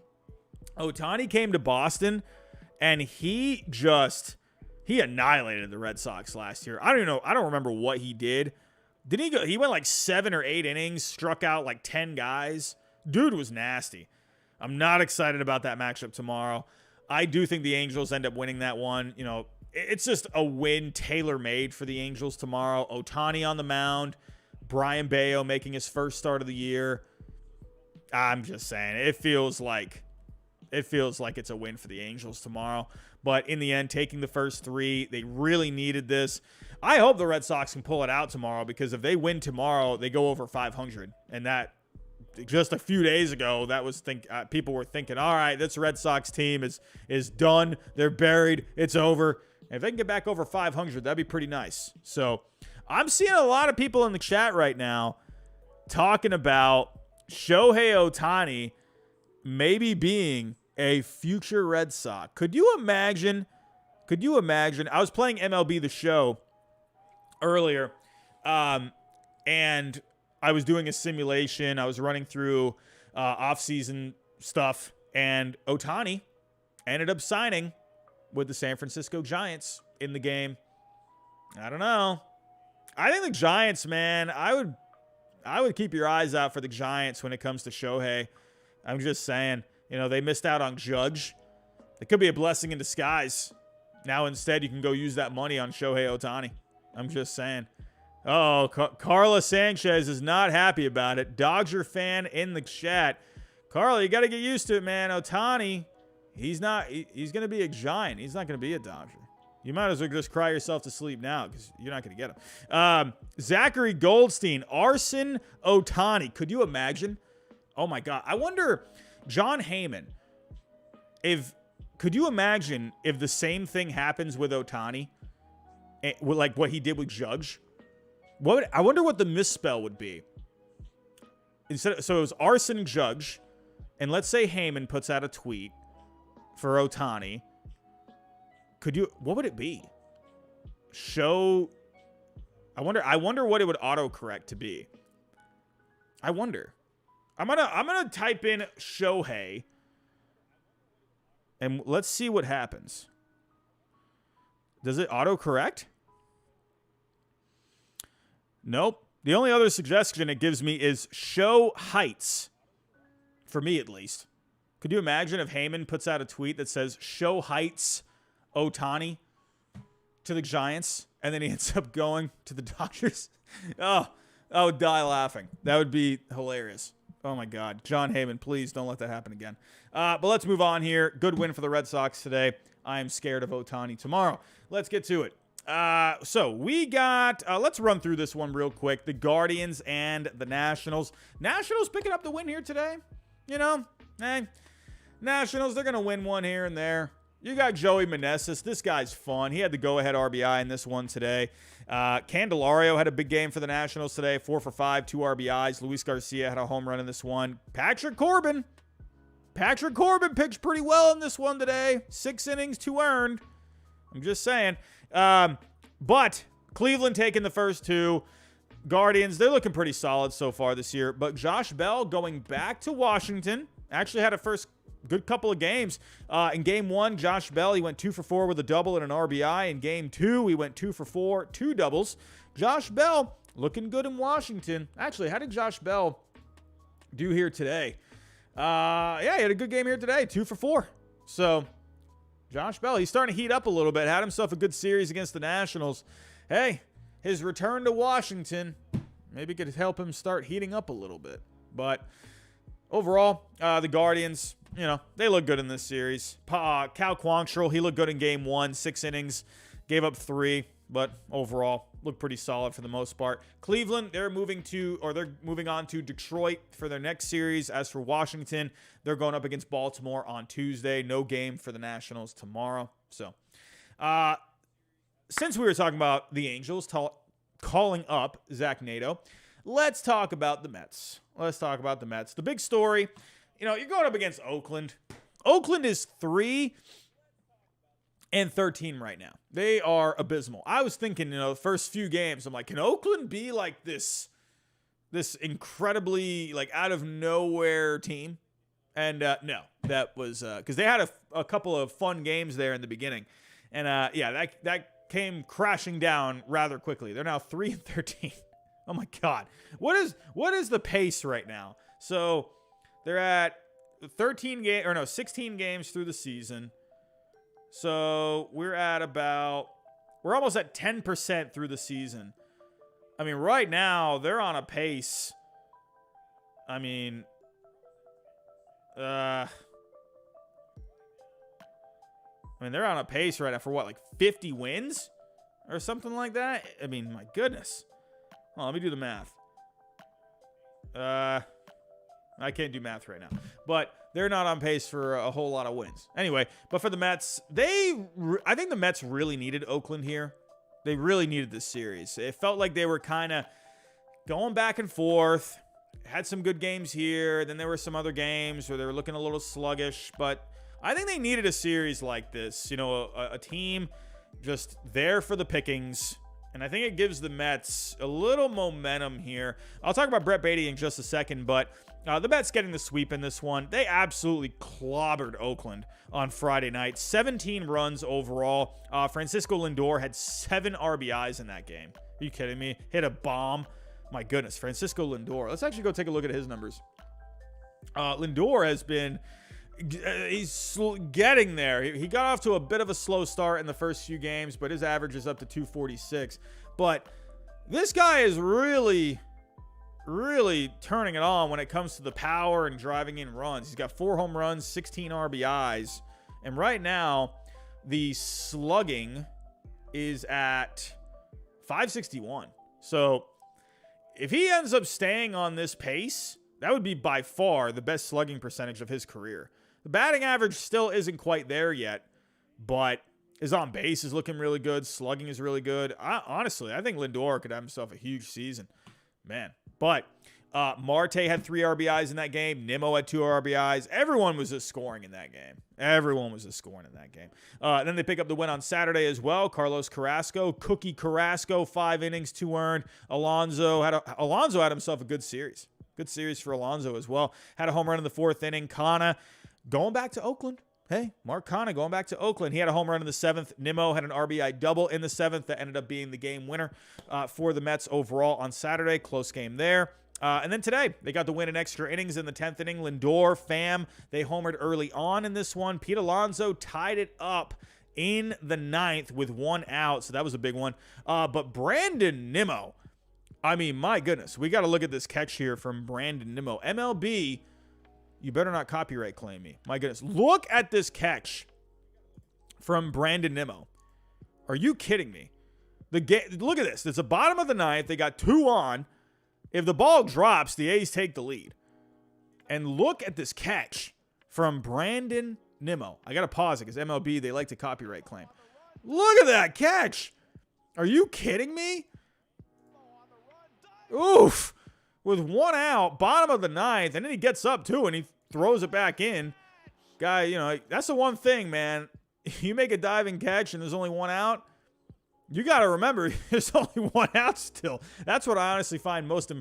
[SPEAKER 1] Ohtani came to Boston, and he annihilated the Red Sox last year. I don't even know. I don't remember what he did. Did he go? He went like 7 or 8 innings, struck out like 10 guys. Dude was nasty. I'm not excited about that matchup tomorrow. I do think the Angels end up winning that one. You know, it's just a win tailor-made for the Angels tomorrow. Ohtani on the mound. Brian Bayo making his first start of the year. I'm just saying, it feels like it's a win for the Angels tomorrow. But in the end, taking the first 3, they really needed this. I hope the Red Sox can pull it out tomorrow, because if they win tomorrow, they go over 500. And that, just a few days ago, that was people were thinking, all right, this Red Sox team is done. They're buried. It's over. And if they can get back over 500, that'd be pretty nice. So I'm seeing a lot of people in the chat right now talking about Shohei Ohtani maybe being a future Red Sox. Could you imagine? I was playing MLB The Show earlier, and I was doing a simulation. I was running through off-season stuff, and Ohtani ended up signing with the San Francisco Giants in the game. I don't know. I think the Giants, man, I would keep your eyes out for the Giants when it comes to Shohei. I'm just saying, you know, they missed out on Judge. It could be a blessing in disguise. Now instead, you can go use that money on Shohei Ohtani. I'm just saying. Oh, Carla Sanchez is not happy about it. Dodger fan in the chat. Carla, you got to get used to it, man. Ohtani, he's going to be a Giant. He's not going to be a Dodger. You might as well just cry yourself to sleep now, because you're not going to get him. Zachary Goldstein, Arson Ohtani. Could you imagine? Oh, my God. I wonder, John Heyman, could you imagine if the same thing happens with Ohtani, like what he did with Judge? I wonder what the misspell would be. So it was Arson Judge, and let's say Heyman puts out a tweet for Ohtani. What would it be? I wonder what it would autocorrect to be. I wonder. I'm gonna type in Shohei, and let's see what happens. Does it autocorrect? Nope. The only other suggestion it gives me is Show Heights. For me, at least. Could you imagine if Heyman puts out a tweet that says Show Heights Ohtani to the Giants, and then he ends up going to the Dodgers? Oh, I would die laughing. That would be hilarious. Oh, my God. John Heyman, please don't let that happen again. But let's move on here. Good win for the Red Sox today. I am scared of Ohtani tomorrow. Let's get to it. So we got, let's run through this one real quick. The Guardians and the Nationals. Nationals picking up the win here today. You know, Nationals, they're going to win one here and there. You got Joey Meneses. This guy's fun. He had the go-ahead RBI in this one today. Candelario had a big game for the Nationals today. 4 for 5, 2 RBIs. Luis Garcia had a home run in this one. Patrick Corbin pitched pretty well in this one today. 6 innings, 2 earned. I'm just saying. But Cleveland taking the first 2. Guardians, they're looking pretty solid so far this year. But Josh Bell going back to Washington. Actually had a first good couple of games. In game 1, Josh Bell, he went 2 for 4 with a double and an RBI. In game 2, he went 2 for 4, 2 doubles. Josh Bell looking good in Washington. Actually, how did Josh Bell do here today? Yeah, he had a good game here today, 2 for 4. So, Josh Bell, he's starting to heat up a little bit. Had himself a good series against the Nationals. Hey, his return to Washington maybe could help him start heating up a little bit. But overall, the Guardians, they look good in this series. Cal Quantrill, he looked good in game 1, 6 innings, gave up 3, but overall looked pretty solid for the most part. Cleveland, they're moving on to Detroit for their next series. As for Washington, they're going up against Baltimore on Tuesday. No game for the Nationals tomorrow. So, since we were talking about the Angels calling up Zach Nato, let's talk about the Mets. The big story, you're going up against Oakland. Oakland is 3-13 right now. They are abysmal. I was thinking, the first few games, I'm like, can Oakland be like this incredibly out of nowhere team? And no, that was because they had a couple of fun games there in the beginning, and that came crashing down rather quickly. They're now 3-13. Oh my God, what is the pace right now? So they're at 16 games through the season. So we're almost at 10% through the season. I mean, right now they're on a pace. I mean, they're on a pace right now for what, 50 wins or something like that? I mean, my goodness. Oh, let me do the math. I can't do math right now. But they're not on pace for a whole lot of wins. Anyway, but for the Mets, I think the Mets really needed Oakland here. They really needed this series. It felt like they were kind of going back and forth. Had some good games here. Then there were some other games where they were looking a little sluggish. But I think they needed a series like this. A team just there for the pickings. And I think it gives the Mets a little momentum here. I'll talk about Brett Baty in just a second, but the Mets getting the sweep in this one. They absolutely clobbered Oakland on Friday night. 17 runs overall. Francisco Lindor had 7 RBIs in that game. Are you kidding me? Hit a bomb. My goodness, Francisco Lindor. Let's actually go take a look at his numbers. Lindor has been... he's getting there. He got off to a bit of a slow start in the first few games, but his average is up to 246. But this guy is really turning it on when it comes to the power and driving in runs. He's got 4 home runs, 16 RBIs. And right now, the slugging is at 561. So if he ends up staying on this pace, that would be by far the best slugging percentage of his career. The batting average still isn't quite there yet, but his on base is looking really good. Slugging is really good. Honestly, I think Lindor could have himself a huge season. Man. But Marte had 3 RBIs in that game. Nimmo had 2 RBIs. Everyone was just scoring in that game. Then they pick up the win on Saturday as well. Carlos Carrasco, Cookie Carrasco, 5 innings, 2 earned. Alonso had himself a good series. Good series for Alonso as well. Had a home run in the 4th inning. Kana going back to Oakland. Hey, Mark Kana going back to Oakland. He had a home run in the 7th. Nimmo had an RBI double in the 7th that ended up being the game winner for the Mets overall on Saturday. Close game there. And then today, they got the win in extra innings in the 10th inning. Lindor, Pham, they homered early on in this one. Pete Alonso tied it up in the 9th with 1 out, so that was a big one. But Brandon Nimmo, I mean, my goodness, we got to look at this catch here from Brandon Nimmo. MLB, you better not copyright claim me. My goodness. Look at this catch from Brandon Nimmo. Are you kidding me? Look at this. It's the bottom of the 9th. They got 2 on. If the ball drops, the A's take the lead. And look at this catch from Brandon Nimmo. I got to pause it because MLB, they like to copyright claim. Look at that catch. Are you kidding me? Oof. With 1 out, bottom of the 9th, and then he gets up too, and he throws it back in. Guy, you know, that's the one thing, man. You make a diving catch and there's only 1 out, you got to remember there's only 1 out still. That's what I honestly find most,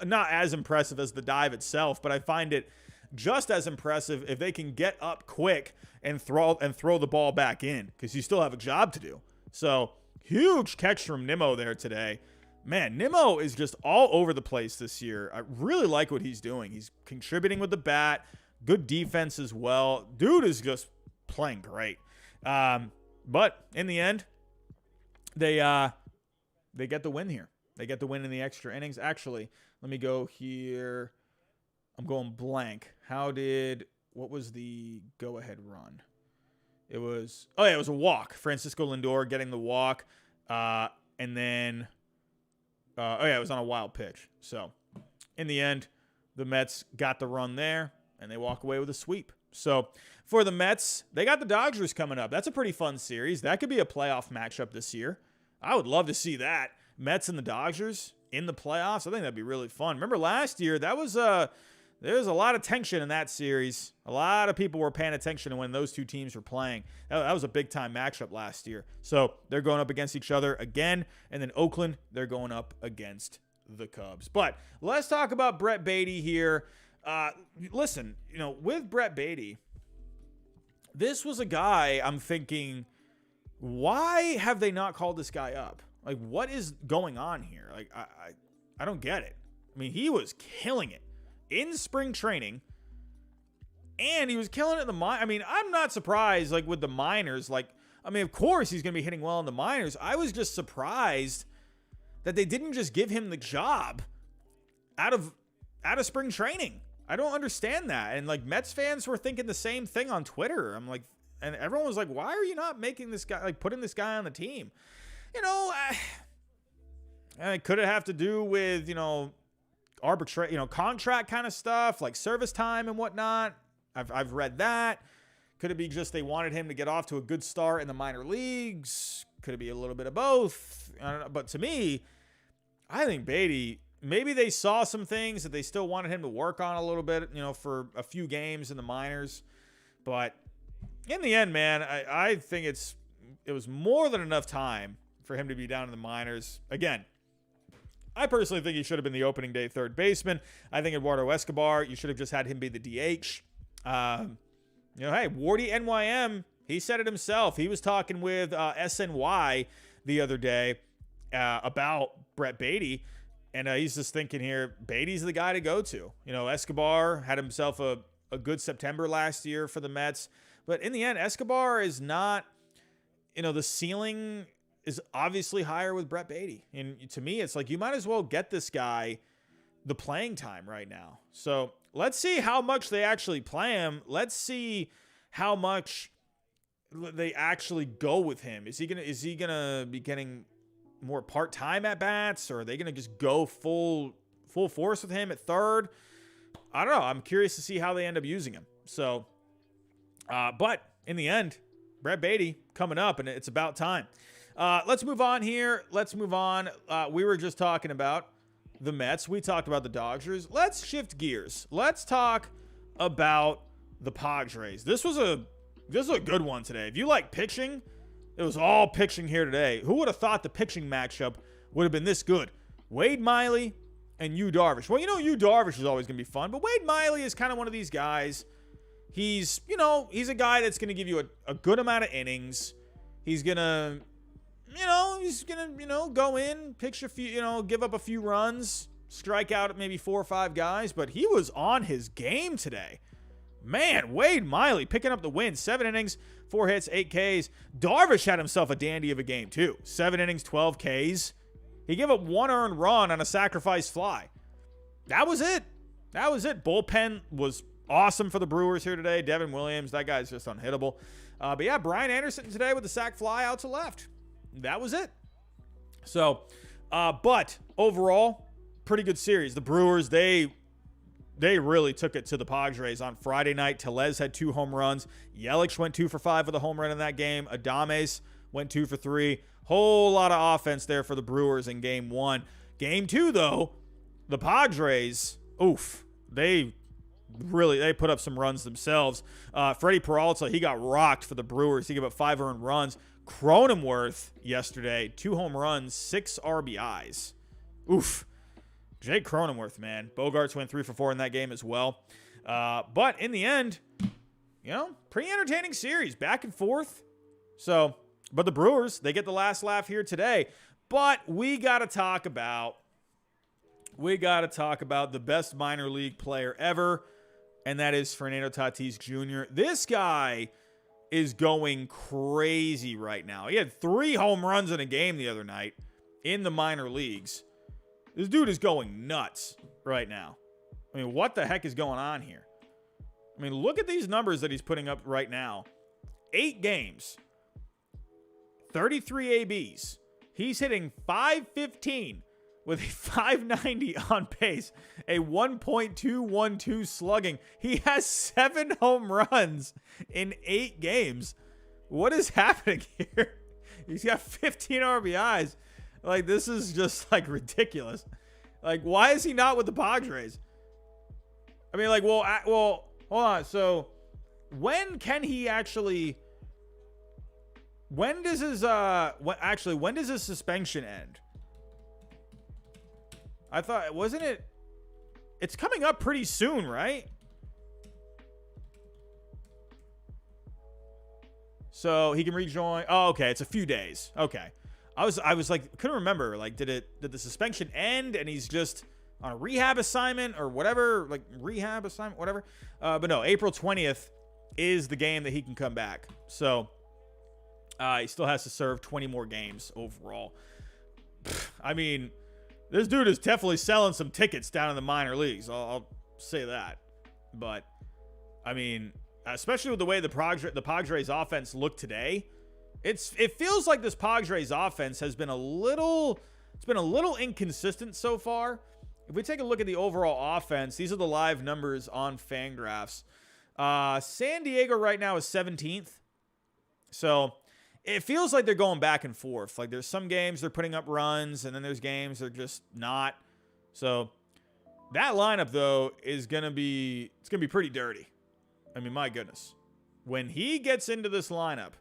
[SPEAKER 1] not as impressive as the dive itself, but I find it just as impressive if they can get up quick and throw the ball back in, because you still have a job to do. So huge catch from Nimmo there today. Man, Nimmo is just all over the place this year. I really like what he's doing. He's contributing with the bat, good defense as well. Dude is just playing great. But in the end, they get the win here. They get the win in the extra innings. Actually, let me go here. I'm going blank. What was the go-ahead run? It was a walk. Francisco Lindor getting the walk. And then, it was on a wild pitch. So, in the end, the Mets got the run there, and they walk away with a sweep. So, for the Mets, they got the Dodgers coming up. That's a pretty fun series. That could be a playoff matchup this year. I would love to see that. Mets and the Dodgers in the playoffs. I think that'd be really fun. Remember last year, there was a lot of tension in that series. A lot of people were paying attention to when those two teams were playing. That was a big-time matchup last year. So they're going up against each other again. And then Oakland, they're going up against the Cubs. But let's talk about Brett Baty here. Listen, with Brett Baty, this was a guy I'm thinking, why have they not called this guy up? Like, what is going on here? Like, I don't get it. I mean, he was killing it in spring training, and he was killing it in the minors. I mean, I'm not surprised, like, with the minors. Like, I mean, of course he's going to be hitting well in the minors. I was just surprised that they didn't just give him the job out of spring training. I don't understand that. And, like, Mets fans were thinking the same thing on Twitter. I'm like, and everyone was like, why are you not making this guy, like, putting this guy on the team? Could it have to do with, contract kind of stuff, like service time and whatnot? I've read that. Could it be just they wanted him to get off to a good start in the minor leagues? Could it be a little bit of both? I don't know. But to me, I think Baty, maybe they saw some things that they still wanted him to work on a little bit, for a few games in the minors. But in the end, man, I think it was more than enough time for him to be down in the minors. Again, I personally think he should have been the opening day third baseman. I think Eduardo Escobar, you should have just had him be the DH. Hey, Wardy NYM, he said it himself. He was talking with SNY the other day about Brett Baty, and he's just thinking here, Baty's the guy to go to. Escobar had himself a good September last year for the Mets, but in the end, Escobar is not, the ceiling is obviously higher with Brett Baty. And to me, it's like, you might as well get this guy the playing time right now. So let's see how much they actually play him. Let's see how much they actually go with him. Is he gonna be getting more part-time at bats, or are they gonna just go full force with him at third? I don't know. I'm curious to see how they end up using him. So, but in the end, Brett Baty coming up, and it's about time. Let's move on here. We were just talking about the Mets. We talked about the Dodgers. Let's shift gears. Let's talk about the Padres. This was a good one today. If you like pitching, it was all pitching here today. Who would have thought the pitching matchup would have been this good? Wade Miley and Yu Darvish. Well, Yu Darvish is always going to be fun, but Wade Miley is kind of one of these guys. He's a guy that's going to give you a good amount of innings. He's going to, go in, pitch a few, give up a few runs, strike out maybe 4 or 5 guys, but he was on his game today. Man, Wade Miley picking up the win. 7 innings, 4 hits, 8 Ks. Darvish had himself a dandy of a game too. 7 innings, 12 Ks. He gave up 1 earned run on a sacrifice fly. That was it. Bullpen was awesome for the Brewers here today. Devin Williams, that guy's just unhittable. But yeah, Brian Anderson today with the sac fly out to left. That was it. So, but overall, pretty good series. The Brewers, they they really took it to the Padres on Friday night. Tellez had 2 home runs. Yelich went 2 for 5 with a home run in that game. Adames went 2 for 3. Whole lot of offense there for the Brewers in game 1. Game 2, though, the Padres, they put up some runs themselves. Freddie Peralta, he got rocked for the Brewers. He gave up 5 earned runs. Cronenworth yesterday, 2 home runs, 6 RBIs. Jake Cronenworth, man. Bogarts went 3 for 4 in that game as well. But in the end, pretty entertaining series, back and forth. So, but the Brewers, they get the last laugh here today. But we got to talk about the best minor league player ever, and that is Fernando Tatis Jr. This guy is going crazy right now. He had 3 home runs in a game the other night in the minor leagues. This dude is going nuts right now. I mean, what the heck is going on here? I mean, look at these numbers that he's putting up right now. 8 games, 33 ABs. He's hitting .515 with a .590 on pace, a 1.212 slugging. He has 7 home runs in 8 games. What is happening here? He's got 15 RBIs. Like, this is just, like, ridiculous. Like, why is he not with the Padres? I mean, like, well, hold on. So, when can he actually... When does his suspension end? I thought, wasn't it? It's coming up pretty soon, right? So he can rejoin. Oh, okay. It's a few days. Okay. I was like, couldn't remember. Like, did the suspension end and he's just on a rehab assignment or whatever? Like, rehab assignment, whatever. But no, April 20th is the game that he can come back. So he still has to serve 20 more games overall. I mean, this dude is definitely selling some tickets down in the minor leagues. I'll say that. But, I mean, especially with the way the Padres offense looked today, it feels like this Padres offense has been a little inconsistent so far. If we take a look at the overall offense, these are the live numbers on Fangraphs. San Diego right now is 17th. So it feels like they're going back and forth. Like, there's some games they're putting up runs, and then there's games they're just not. So that lineup, though, it's gonna be pretty dirty. I mean, my goodness. When he gets into this lineup,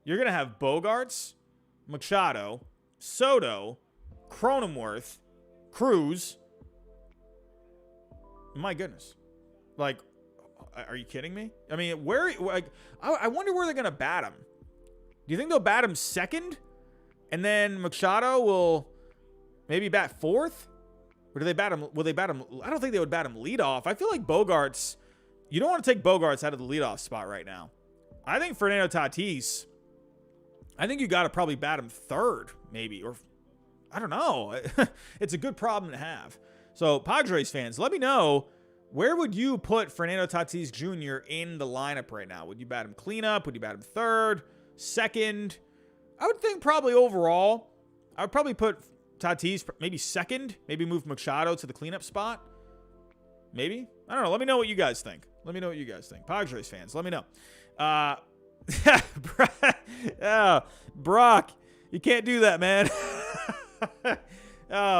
[SPEAKER 1] you're gonna have Bogarts, Machado, Soto, Cronenworth, Cruz. My goodness. Like, are you kidding me? I mean, I wonder where they're gonna bat him. Do you think they'll bat him second? And then Machado will maybe bat fourth? Or do they bat him? Will they bat him? I don't think they would bat him leadoff. I feel like Bogarts, you don't want to take Bogarts out of the leadoff spot right now. I think Fernando Tatis, I think you got to probably bat him third, maybe. Or, I don't know. It's a good problem to have. So, Padres fans, let me know, where would you put Fernando Tatis Jr. in the lineup right now? Would you bat him cleanup? Would you bat him third? Second? I would think probably overall, I would probably put Tatis maybe second. Maybe move Machado to the cleanup spot. Maybe. I don't know. Let me know what you guys think. Padres fans, let me know. Brock, you can't do that, man.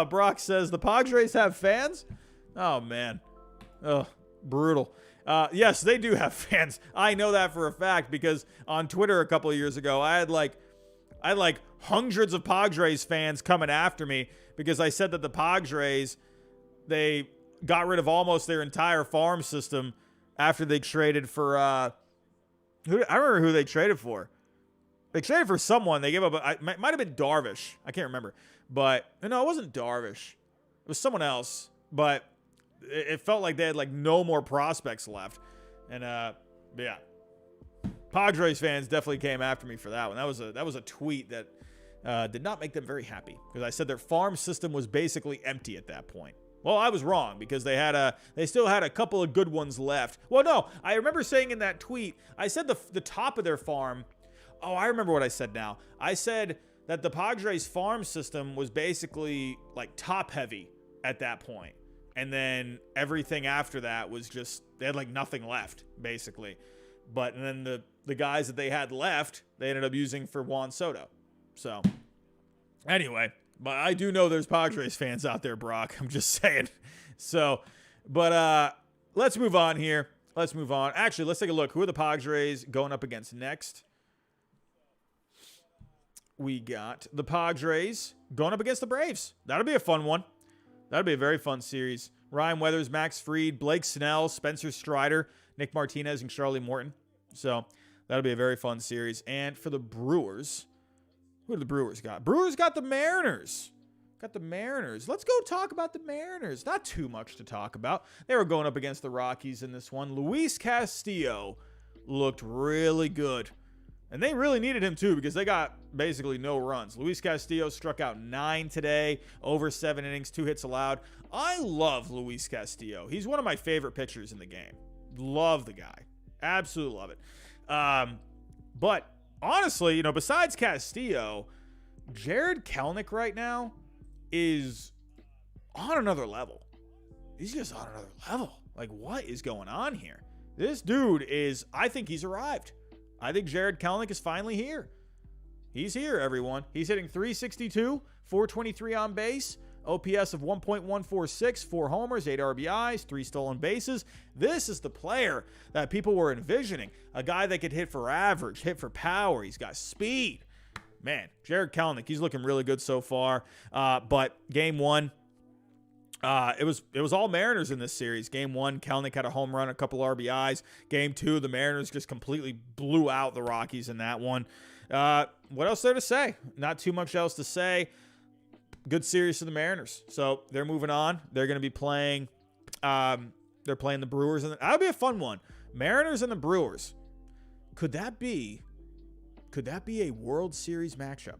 [SPEAKER 1] Brock says, the Padres have fans? Oh, man. Oh, brutal. Yes, they do have fans. I know that for a fact because on Twitter a couple of years ago, I had like hundreds of Padres fans coming after me because I said that the Padres, they got rid of almost their entire farm system after they traded for, I remember who they traded for. They traded for someone. They gave up, it might have been Darvish. I can't remember. But, no, it wasn't Darvish. It was someone else. But it felt like they had like no more prospects left. And yeah. Padres fans definitely came after me for that one. That was a tweet that did not make them very happy because I said their farm system was basically empty at that point. Well, I was wrong because they still had a couple of good ones left. Well, no, I remember saying in that tweet, I said the top of their farm. Oh, I remember what I said now. I said that the Padres farm system was basically like top heavy at that point. And then everything after that was just, they had like nothing left, basically. But and then the guys that they had left, they ended up using for Juan Soto. So, anyway, but I do know there's Padres fans out there, Brock. I'm just saying. So, but let's move on here. Let's move on. Actually, let's take a look. Who are the Padres going up against next? We got the Padres going up against the Braves. That'll be a fun one. That'll be a very fun series. Ryan Weathers, Max Fried, Blake Snell, Spencer Strider, Nick Martinez, and Charlie Morton. So that'll be a very fun series. And for the Brewers, who do the Brewers got? Brewers got the Mariners. Got the Mariners. Let's go talk about the Mariners. Not too much to talk about. They were going up against the Rockies in this one. Luis Castillo looked really good. And they really needed him too because they got basically no runs. Luis Castillo struck out 9 today, over 7 innings, 2 hits allowed. I love Luis Castillo. He's one of my favorite pitchers in the game. Love the guy. Absolutely love it. But honestly, besides Castillo, Jarred Kelenic right now is on another level. He's just on another level. Like, what is going on here? This dude is, I think he's arrived. I think Jarred Kelenic is finally here. He's here, everyone. He's hitting .362, 423 on base, OPS of 1.146, 4 homers, 8 RBIs, 3 stolen bases. This is the player that people were envisioning. A guy that could hit for average, hit for power. He's got speed. Man, Jarred Kelenic, he's looking really good so far. But game one, it was all Mariners in this series. Game one, Kelenic had a home run, a couple RBIs. Game two, the Mariners just completely blew out the Rockies in that one. What else there to say? Not too much else to say. Good series for the Mariners. So they're moving on. They're going to be playing. They're playing the Brewers, and that'll be a fun one. Mariners and the Brewers. Could that be a World Series matchup?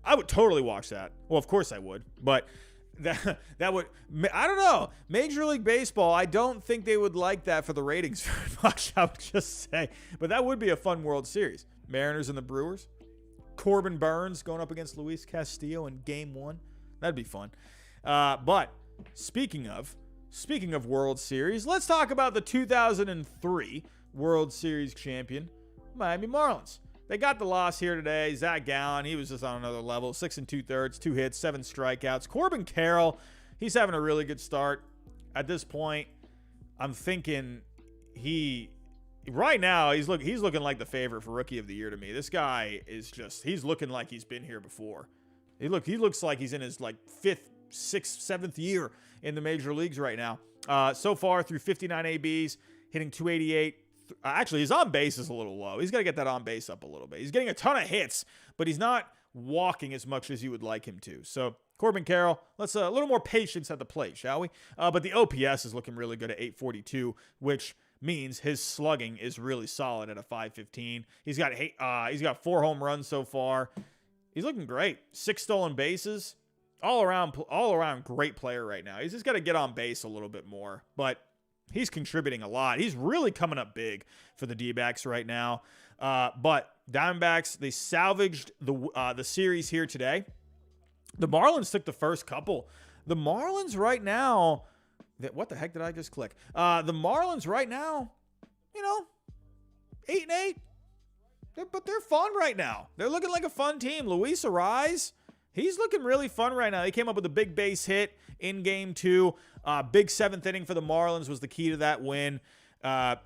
[SPEAKER 1] I would totally watch that. Well, of course I would, but that would, I don't know. Major League Baseball, I don't think they would like that for the ratings very much, I would just say. But that would be a fun World Series. Mariners and the Brewers. Corbin Burns going up against Luis Castillo in game one. That'd be fun. But speaking of World Series, let's talk about the 2003 World Series champion, Miami Marlins. They got the loss here today. Zach Gallen, he was just on another level. 6 2/3, 2 hits, 7 strikeouts. Corbin Carroll, he's having a really good start. At this point, I'm thinking right now he's looking like the favorite for Rookie of the Year to me. This guy is he's looking like he's been here before. He looks like he's in his 5th, 6th, 7th year in the major leagues right now. So far through 59 ABs, hitting .288. Actually, his on base is a little low. He's got to get that on base up a little bit. He's getting a ton of hits, but he's not walking as much as you would like him to. So Corbin Carroll, let's a little more patience at the plate, shall we? But the OPS is looking really good at 842, which means his slugging is really solid at a 515. He's got 4 home runs so far. He's looking great. 6 stolen bases. All around great player right now. He's just got to get on base a little bit more, but he's contributing a lot. He's really coming up big for the D-backs right now. But Diamondbacks, they salvaged the series here today. The Marlins took the first couple. The Marlins right now, what the heck did I just click? The Marlins right now, 8-8. But they're fun right now. They're looking like a fun team. Luis Arise, he's looking really fun right now. He came up with a big base hit in game 2. Big 7th inning for the Marlins was the key to that win.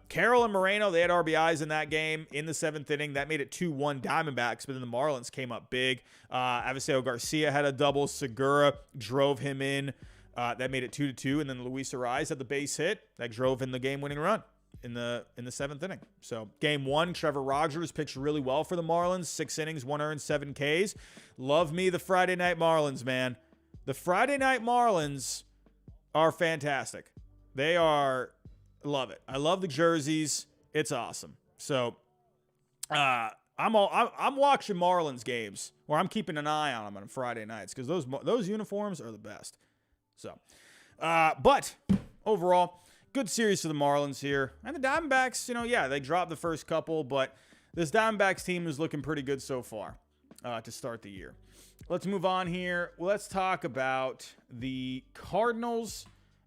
[SPEAKER 1] Carroll and Moreno, they had RBIs in that game in the 7th inning. That made it 2-1 Diamondbacks, but then the Marlins came up big. Aviseo Garcia had a double. Segura drove him in. That made it 2-2, and then Luis Arise had the base hit that drove in the game-winning run in the 7th inning. So game 1, Trevor Rogers pitched really well for the Marlins. 6 innings, 1 earned, 7 Ks. Love me the Friday Night Marlins, man. The Friday Night Marlins are fantastic. They are, love it. I love the jerseys. It's awesome. So I'm watching Marlins games, or I'm keeping an eye on them on Friday nights because those uniforms are the best. So, but overall, good series for the Marlins here. And the Diamondbacks, they dropped the first couple, but this Diamondbacks team is looking pretty good so far to start the year. Let's move on here. Let's talk about the Cardinals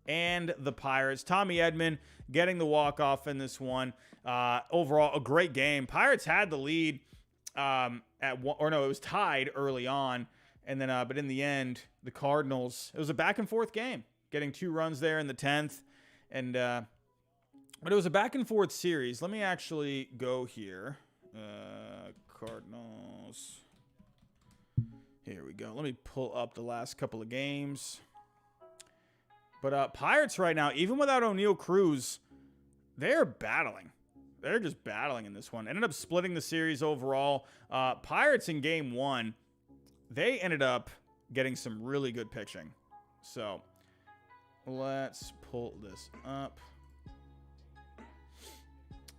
[SPEAKER 1] and the Pirates. Tommy Edman getting the walk-off in this one. Overall, a great game. Pirates had the lead it was tied early on. And then, but in the end, the Cardinals, it was a back-and-forth game, getting 2 runs there in the 10th. And, but it was a back-and-forth series. Let me actually go here. Cardinals. Here we go. Let me pull up the last couple of games. But Pirates right now, even without O'Neal Cruz, they're battling. They're just battling in this one. Ended up splitting the series overall. Pirates in game 1, they ended up getting some really good pitching. So let's pull this up.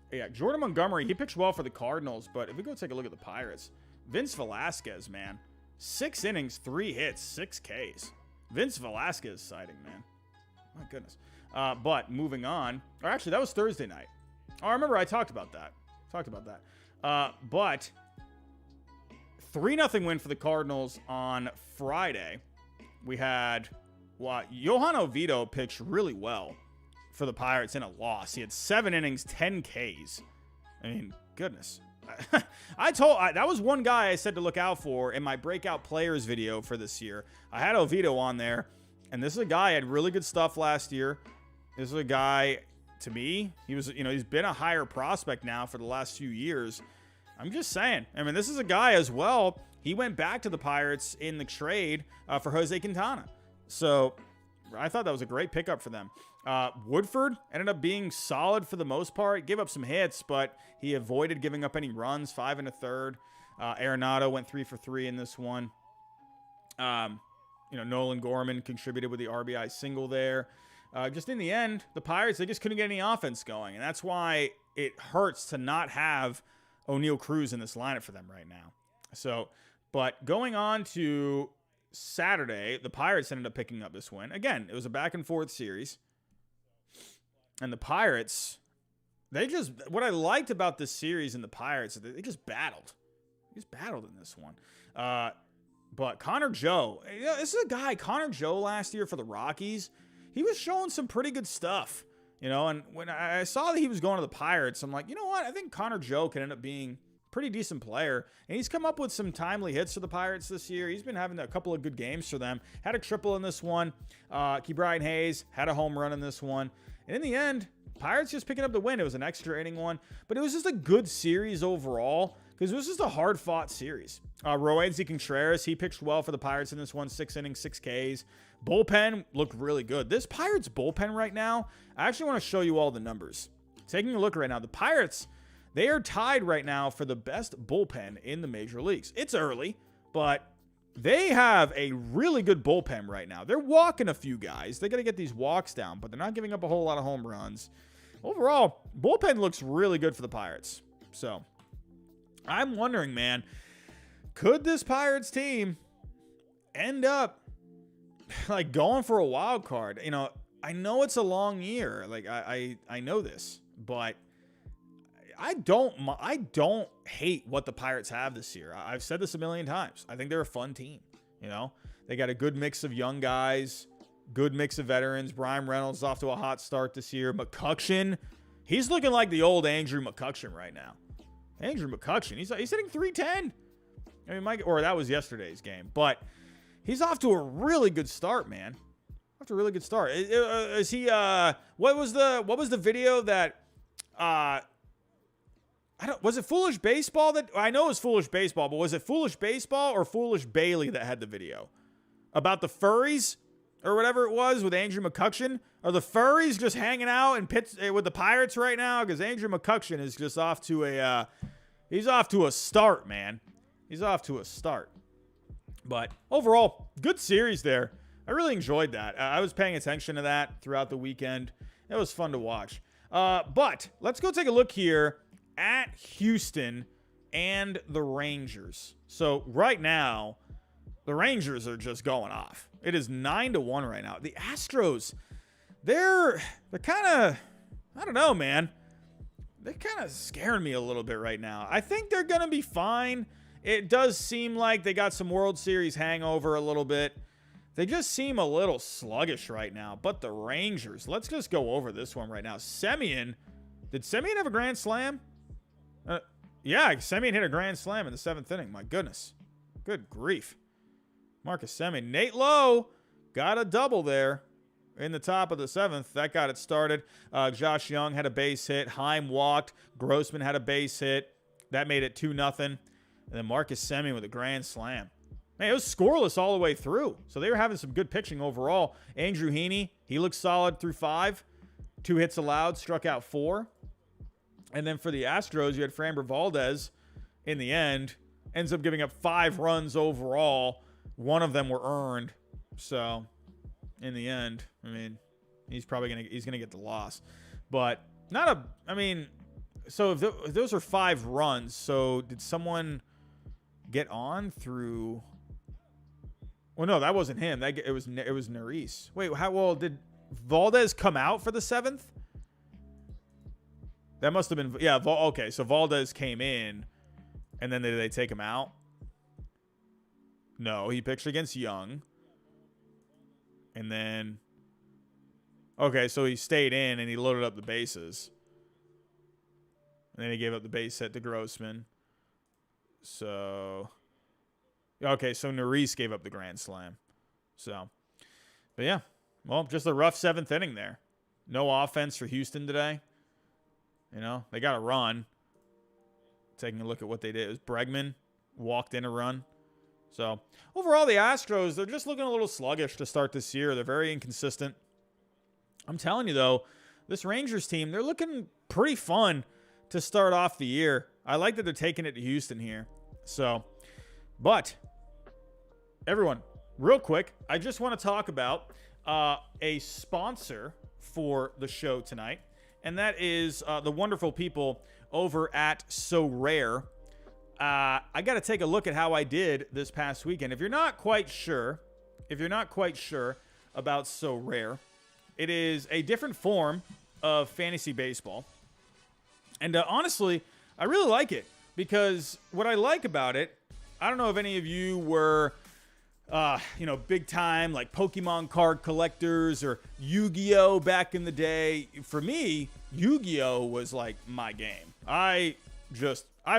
[SPEAKER 1] Yeah, Jordan Montgomery, he pitched well for the Cardinals, but if we go take a look at the Pirates, Vince Velasquez, man, 6 innings, 3 hits, 6 Ks. Vince Velasquez sighting, man. My goodness. But moving on, or actually that was Thursday night. Oh, I remember I talked about that. But 3-0 win for the Cardinals on Friday. We had Johan Oviedo pitched really well for the Pirates in a loss. He had 7 innings, 10 Ks. I mean, goodness. That was one guy I said to look out for in my breakout players video for this year. I had Oviedo on there, and this is a guy had really good stuff last year. This is a guy, to me, he's been a higher prospect now for the last few years. I'm just saying. I mean, this is a guy as well. He went back to the Pirates in the trade for Jose Quintana. So I thought that was a great pickup for them. Woodford ended up being solid for the most part. Gave up some hits, but he avoided giving up any runs, 5 1/3. Arenado went 3 for 3 in this one. Nolan Gorman contributed with the RBI single there. Just in the end, the Pirates, they just couldn't get any offense going. And that's why it hurts to not have O'Neal Cruz in this lineup for them right now. So, but going on to Saturday, the Pirates ended up picking up this win. Again, it was a back-and-forth series. And the Pirates, what I liked about this series and the Pirates, they just battled. They just battled in this one. But Connor Joe, this is a guy, Connor Joe last year for the Rockies, he was showing some pretty good stuff. And when I saw that he was going to the Pirates, I'm like, you know what? I think Connor Joe can end up being a pretty decent player. And he's come up with some timely hits for the Pirates this year. He's been having a couple of good games for them. Had a triple in this one. Ke'Bryan Hayes had a home run in this one. And in the end, Pirates just picking up the win. It was an extra inning one. But it was just a good series overall because it was just a hard-fought series. Roansy Contreras, he pitched well for the Pirates in this one. 6 innings, 6 Ks. Bullpen looked really good. This Pirates bullpen right now, I actually want to show you all the numbers. Taking a look right now, the Pirates, they are tied right now for the best bullpen in the major leagues. It's early, but they have a really good bullpen right now. They're walking a few guys. They got to get these walks down, but they're not giving up a whole lot of home runs. Overall, bullpen looks really good for the Pirates. So, I'm wondering, man, could this Pirates team end up like going for a wild card? I know it's a long year. Like I know this, but I don't hate what the Pirates have this year. I've said this a million times. I think they're a fun team. They got a good mix of young guys, good mix of veterans. Brian Reynolds is off to a hot start this year. McCutcheon, he's looking like the old Andrew McCutcheon right now. Andrew McCutcheon, he's hitting 310. I mean, or that was yesterday's game, but he's off to a really good start, man. Off to a really good start. Is he? What was the video that? Was it Foolish Baseball that? I know it was Foolish Baseball, but was it Foolish Baseball or Foolish Bailey that had the video about the furries or whatever it was with Andrew McCutcheon? Are the furries just hanging out and with the Pirates right now? Because Andrew McCutcheon is just off to he's off to a start, man. He's off to a start. But overall, good series there. I really enjoyed that. I was paying attention to that throughout the weekend. It was fun to watch. But let's go take a look here at Houston and the Rangers. So right now, the Rangers are just going off. It is 9-1 right now. The Astros, they're kind of, I don't know, man. They're kind of scaring me a little bit right now. I think they're going to be fine. It does seem like they got some World Series hangover a little bit. They just seem a little sluggish right now. But the Rangers, let's just go over this one right now. Semien, did Semien have a grand slam? Yeah, Semien hit a grand slam in the 7th inning. My goodness. Good grief. Marcus Semien. Nate Lowe got a double there in the top of the 7th. That got it started. Josh Young had a base hit. Hyde walked. Grossman had a base hit. That made it 2-0. And then Marcus Semien with a grand slam. Man, it was scoreless all the way through. So they were having some good pitching overall. Andrew Heaney, he looked solid through 5. 2 hits allowed, struck out 4. And then for the Astros, you had Framber Valdez in the end. Ends up giving up 5 runs overall. 1 of them were earned. So in the end, I mean, he's probably gonna get the loss. But so if those are 5 runs, so did someone get on through? Well, no, that wasn't him. It was Neris. Wait, how well did Valdez come out for the 7th? That must have been, yeah. Okay, so Valdez came in, and then did they take him out? No, he pitched against Young, and then okay, so he stayed in and he loaded up the bases, and then he gave up the base hit to Grossman. So okay, so Neris gave up the grand slam. So, but yeah, well, just a rough 7th inning there. No offense for Houston today. You know, they got a run. Taking a look at what they did. It was Bregman walked in a run. So, overall, the Astros, they're just looking a little sluggish to start this year. They're very inconsistent. I'm telling you, though, this Rangers team, they're looking pretty fun to start off the year. I like that they're taking it to Houston here. So, but everyone, real quick, I just want to talk about a sponsor for the show tonight, and that is the wonderful people over at Sorare. I got to take a look at how I did this past weekend. If you're not quite sure about Sorare, it is a different form of fantasy baseball. And honestly, I really like it because what I like about it, I don't know if any of you were, big time like Pokemon card collectors or Yu-Gi-Oh back in the day. For me, Yu-Gi-Oh was like my game. I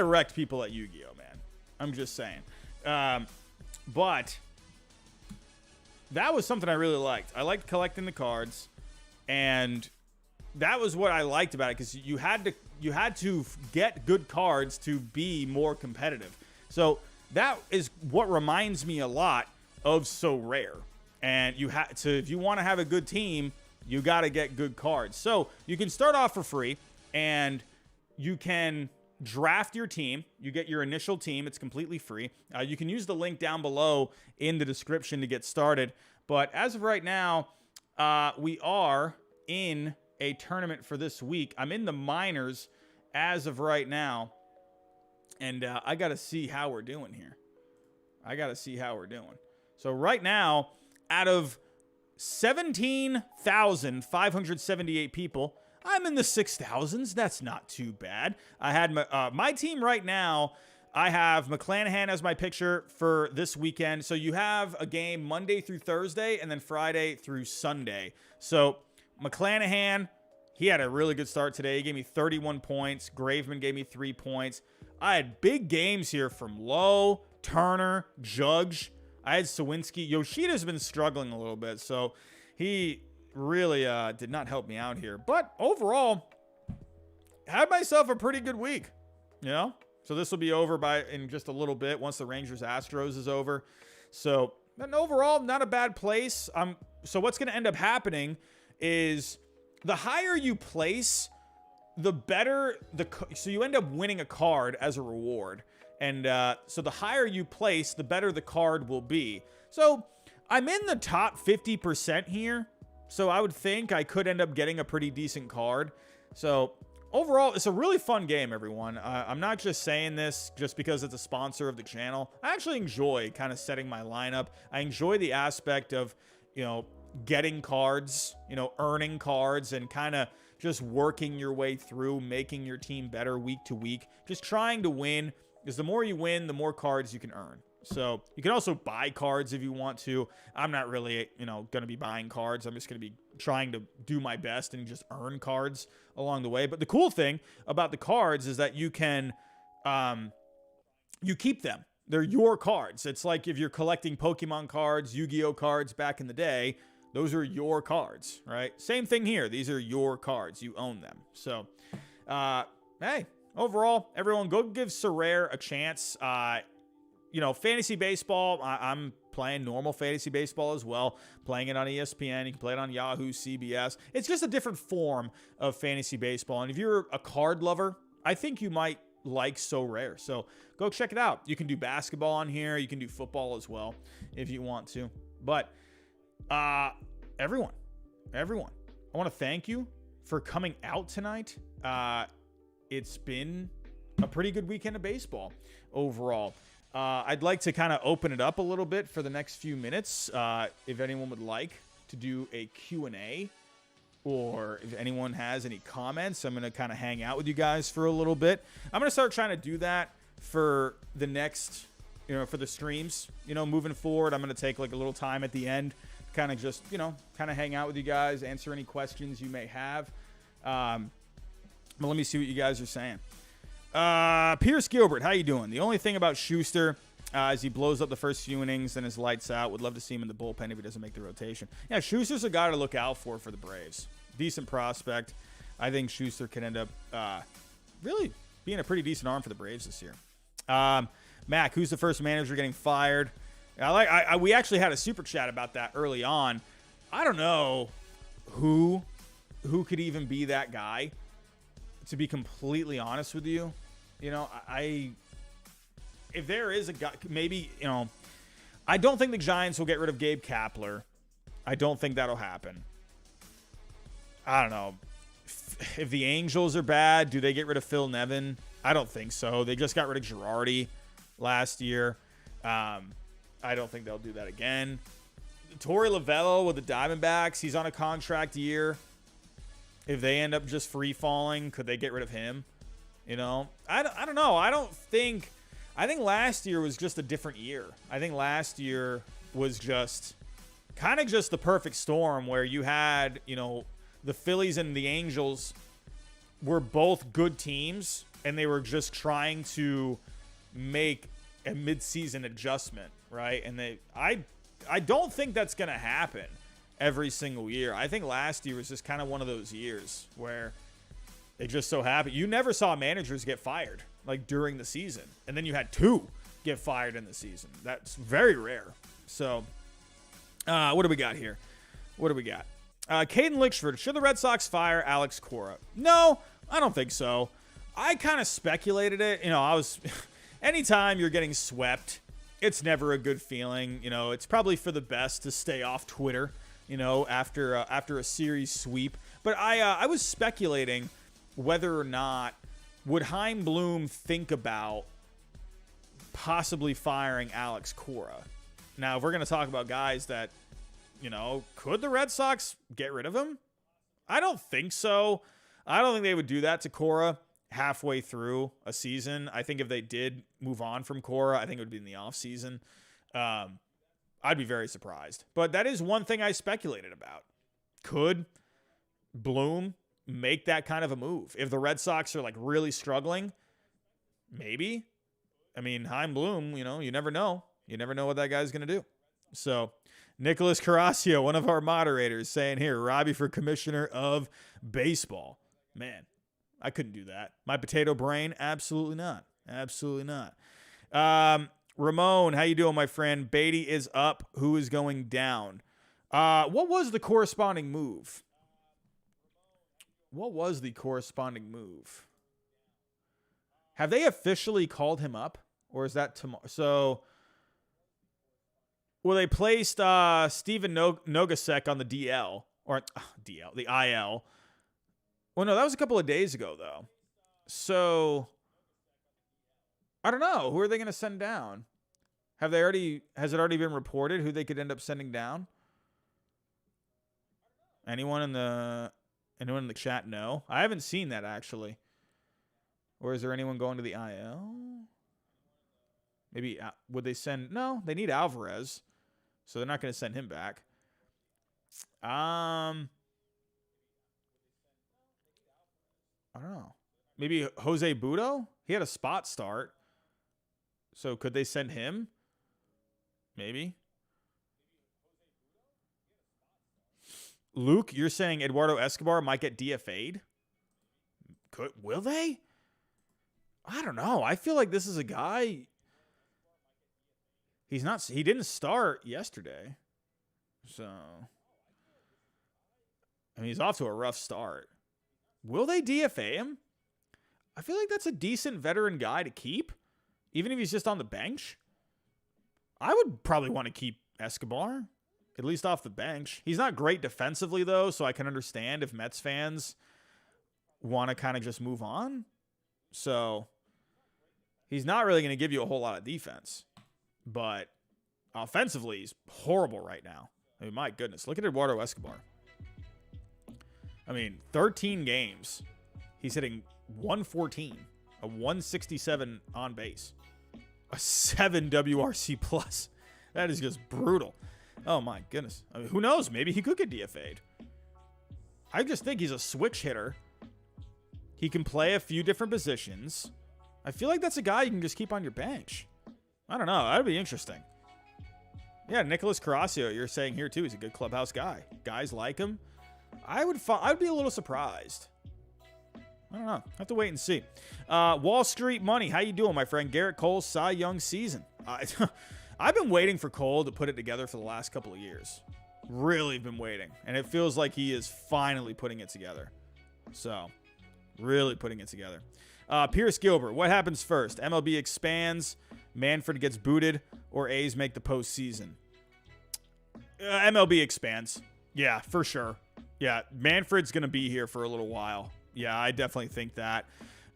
[SPEAKER 1] wrecked people at Yu-Gi-Oh, man. I'm just saying. But that was something I really liked. I liked collecting the cards, and that was what I liked about it because you had to get good cards to be more competitive. So that is what reminds me a lot of Sorare. And if you want to have a good team, you got to get good cards. So you can start off for free, and you can draft your team. You get your initial team. It's completely free. You can use the link down below in the description to get started. But as of right now, we are in a tournament for this week. I'm in the minors as of right now. And I got to see how we're doing here. So right now, out of 17,578 people, I'm in the 6,000s. That's not too bad. I had my team right now. I have McClanahan as my pitcher for this weekend. So you have a game Monday through Thursday and then Friday through Sunday. So McClanahan, he had a really good start today. He gave me 31 points. Graveman gave me 3 points. I had big games here from Lowe, Turner, Judge. I had Sawinski. Yoshida's been struggling a little bit, so he really did not help me out here. But overall, had myself a pretty good week, you know? So this will be over in just a little bit once the Rangers-Astros is over. So then overall, not a bad place. So what's going to end up happening is the higher you place, the better so you end up winning a card as a reward. And so the higher you place, the better the card will be. So I'm in the top 50% here. So I would think I could end up getting a pretty decent card. So overall, it's a really fun game, everyone. I'm not just saying this just because it's a sponsor of the channel. I actually enjoy kind of setting my lineup. I enjoy the aspect of, getting cards, earning cards and kind of just working your way through, making your team better week to week. Just trying to win. Because the more you win, the more cards you can earn. So you can also buy cards if you want to. I'm not really, going to be buying cards. I'm just going to be trying to do my best and just earn cards along the way. But the cool thing about the cards is that you can, you keep them. They're your cards. It's like if you're collecting Pokemon cards, Yu-Gi-Oh cards back in the day, those are your cards, right? Same thing here. These are your cards. You own them. So, hey, overall, everyone go give Sorare a chance. Fantasy baseball, I'm playing normal fantasy baseball as well, playing it on ESPN. You can play it on Yahoo, CBS. It's just a different form of fantasy baseball. And if you're a card lover, I think you might like Sorare. So go check it out. You can do basketball on here. You can do football as well if you want to. But everyone, I want to thank you for coming out tonight. It's been a pretty good weekend of baseball overall. I'd like to kind of open it up a little bit for the next few minutes. If anyone would like to do a Q&A, or if anyone has any comments, I'm going to kind of hang out with you guys for a little bit. I'm going to start trying to do that for the next, for the streams, moving forward. I'm going to take like a little time at the end, kind of just, kind of hang out with you guys, answer any questions you may have. But let me see what you guys are saying. Pierce Gilbert, how you doing? The only thing about Schuster is he blows up the first few innings, then his lights out. Would love to see him in the bullpen if he doesn't make the rotation. Yeah, Schuster's a guy to look out for the Braves. Decent prospect. I think Schuster can end up really being a pretty decent arm for the Braves this year. Mac, who's the first manager getting fired? We actually had a super chat about that early on. I don't know who could even be that guy. To be completely honest with you, if there is a guy, maybe, I don't think the Giants will get rid of Gabe Kapler. I don't think that'll happen. I don't know. If the Angels are bad, do they get rid of Phil Nevin? I don't think so. They just got rid of Girardi last year. I don't think they'll do that again. Torey Lovullo with the Diamondbacks, he's on a contract year. If they end up just free falling, could they get rid of him? I don't know. I think last year was just a different year. I think last year was just kind of just the perfect storm where you had, the Phillies and the Angels were both good teams and they were just trying to make a midseason adjustment, right? And I don't think that's going to happen every single year. I think last year was just kind of one of those years where it just so happened. You never saw managers get fired like during the season. And then you had two get fired in the season. That's very rare. So what do we got here? Caden Lichford, should the Red Sox fire Alex Cora? No, I don't think so. I kind of speculated it. Anytime you're getting swept, it's never a good feeling. It's probably for the best to stay off Twitter, after a series sweep. But I was speculating whether or not would Chaim Bloom think about possibly firing Alex Cora. Now, if we're going to talk about guys that, could the Red Sox get rid of him? I don't think so. I don't think they would do that to Cora halfway through a season. I think if they did move on from Cora, I think it would be in the offseason. I'd be very surprised. But that is one thing I speculated about. Could Bloom make that kind of a move? If the Red Sox are like really struggling, maybe. Chaim Bloom, you never know. You never know what that guy's going to do. So Nicholas Carrasco, one of our moderators, saying here, Robbie for commissioner of baseball. Man, I couldn't do that. My potato brain, absolutely not. Absolutely not. Ramon, how you doing, my friend? Baty is up. Who is going down? What was the corresponding move? Have they officially called him up? Or is that tomorrow? So, well, they placed Steven Nogasek on the DL. Or DL, the IL. Well, no, that was a couple of days ago, though. So, I don't know. Who are they going to send down? Has it already been reported who they could end up sending down? Anyone in the chat know? I haven't seen that, actually. Or is there anyone going to the IL? Maybe would they send? No, they need Alvarez, so they're not going to send him back. I don't know. Maybe Jose Budo? He had a spot start. So could they send him? Maybe. Luke, you're saying Eduardo Escobar might get DFA'd? Will they? I don't know. I feel like this is a guy. He didn't start yesterday. So, I mean, he's off to a rough start. Will they DFA him? I feel like that's a decent veteran guy to keep, even if he's just on the bench. I would probably want to keep Escobar, at least off the bench. He's not great defensively, though, so I can understand if Mets fans want to kind of just move on. So, he's not really going to give you a whole lot of defense. But offensively, he's horrible right now. I mean, my goodness. Look at Eduardo Escobar. I mean, 13 games. He's hitting 114, a 167 on base, a 7 WRC plus. That is just brutal. Oh, my goodness. I mean, who knows? Maybe he could get DFA'd. I just think he's a switch hitter. He can play a few different positions. I feel like that's a guy you can just keep on your bench. I don't know. That would be interesting. Yeah, Nicholas Carrasco, you're saying here, too. He's a good clubhouse guy. Guys like him. I would be a little surprised. I don't know. Have to wait and see. Wall Street Money. How you doing, my friend? Gerrit Cole's Cy Young season. I've been waiting for Cole to put it together for the last couple of years. Really been waiting. And it feels like he is finally putting it together. So, really putting it together. Pierce Gilbert. What happens first? MLB expands, Manfred gets booted, or A's make the postseason? MLB expands. Yeah, for sure. Yeah, Manfred's going to be here for a little while. Yeah, I definitely think that.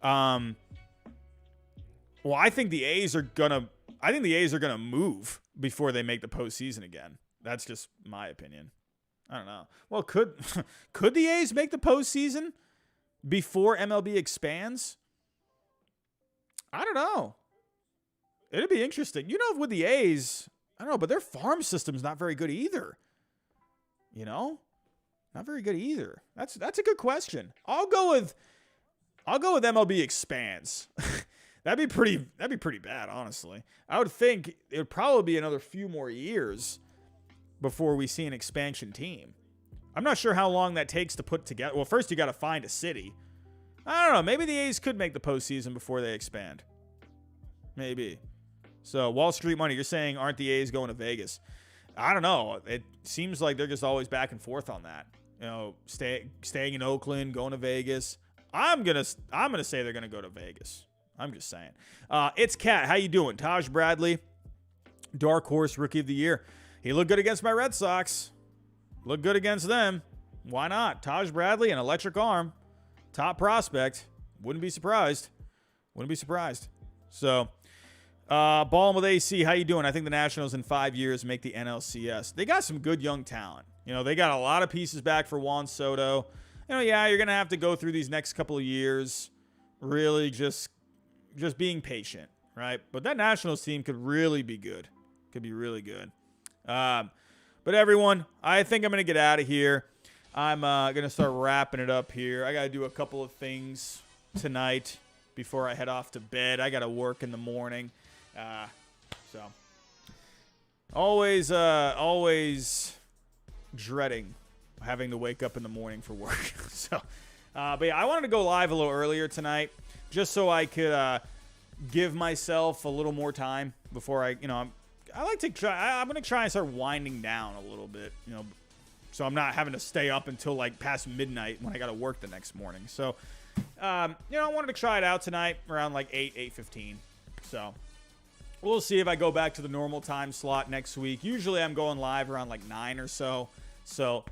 [SPEAKER 1] Well, I think the A's are gonna move before they make the postseason again. That's just my opinion. I don't know. Well, could the A's make the postseason before MLB expands? I don't know. It'd be interesting. You know, with the A's, I don't know, but their farm system's not very good either. You know? Not very good either. That's a good question. I'll go with MLB expands. That'd be pretty bad, honestly. I would think it would probably be another few more years before we see an expansion team. I'm not sure how long that takes to put together. Well, first you got to find a city. I don't know. Maybe the A's could make the postseason before they expand. Maybe. So, Wall Street Money, you're saying aren't the A's going to Vegas? I don't know. It seems like they're just always back and forth on that. You know, staying in Oakland, going to Vegas. I'm gonna say they're gonna go to Vegas. I'm just saying. It's Cat. How you doing? Taj Bradley, dark horse rookie of the year. He looked good against my Red Sox. Looked good against them. Why not? Taj Bradley, an electric arm, top prospect. Wouldn't be surprised. So, Ballin' with AC. How you doing? I think the Nationals in 5 years make the NLCS. They got some good young talent. You know, they got a lot of pieces back for Juan Soto. You know, yeah, you're going to have to go through these next couple of years really just being patient, right? But that Nationals team could really be good. Could be really good. But everyone, I think I'm going to get out of here. I'm going to start wrapping it up here. I got to do a couple of things tonight before I head off to bed. I got to work in the morning. So always dreading having to wake up in the morning for work. So, but yeah, I wanted to go live a little earlier tonight just so I could give myself a little more time before I like to try. I'm going to try and start winding down a little bit, so I'm not having to stay up until like past midnight when I got to work the next morning. So, I wanted to try it out tonight around like 8:15. So we'll see if I go back to the normal time slot next week. Usually I'm going live around like 9 or so. So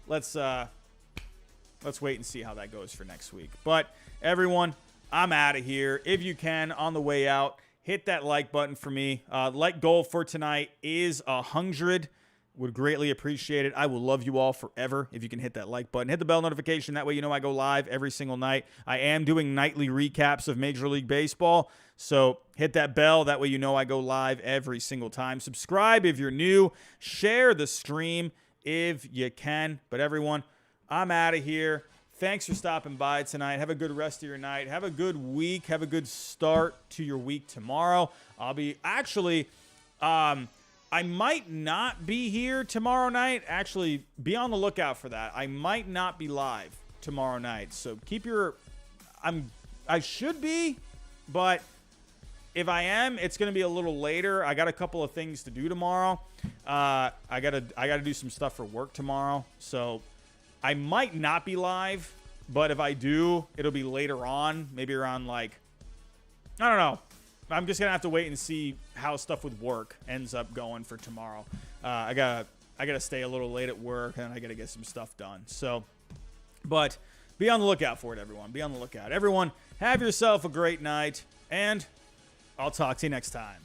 [SPEAKER 1] let's wait and see how that goes for next week. But everyone, I'm out of here. If you can, on the way out, hit that like button for me. Like goal for tonight is 100. Would greatly appreciate it. I will love you all forever if you can hit that like button. Hit the bell notification. That way you know I go live every single night. I am doing nightly recaps of Major League Baseball. So hit that bell. That way you know I go live every single time. Subscribe if you're new. Share the stream if you can. But everyone, I'm out of here. Thanks for stopping by tonight. Have a good rest of your night. Have a good week. Have a good start to your week tomorrow. I'll be actually... I might not be here tomorrow night. Actually, be on the lookout for that. I might not be live tomorrow night. So keep your... I should be, but if I am, it's going to be a little later. I got a couple of things to do tomorrow. I gotta do some stuff for work tomorrow. So I might not be live, but if I do, it'll be later on. Maybe around like... I don't know. I'm just going to have to wait and see how stuff with work ends up going for tomorrow. I gotta stay a little late at work, and I got to get some stuff done. So, but be on the lookout for it, everyone. Be on the lookout. Everyone, have yourself a great night, and I'll talk to you next time.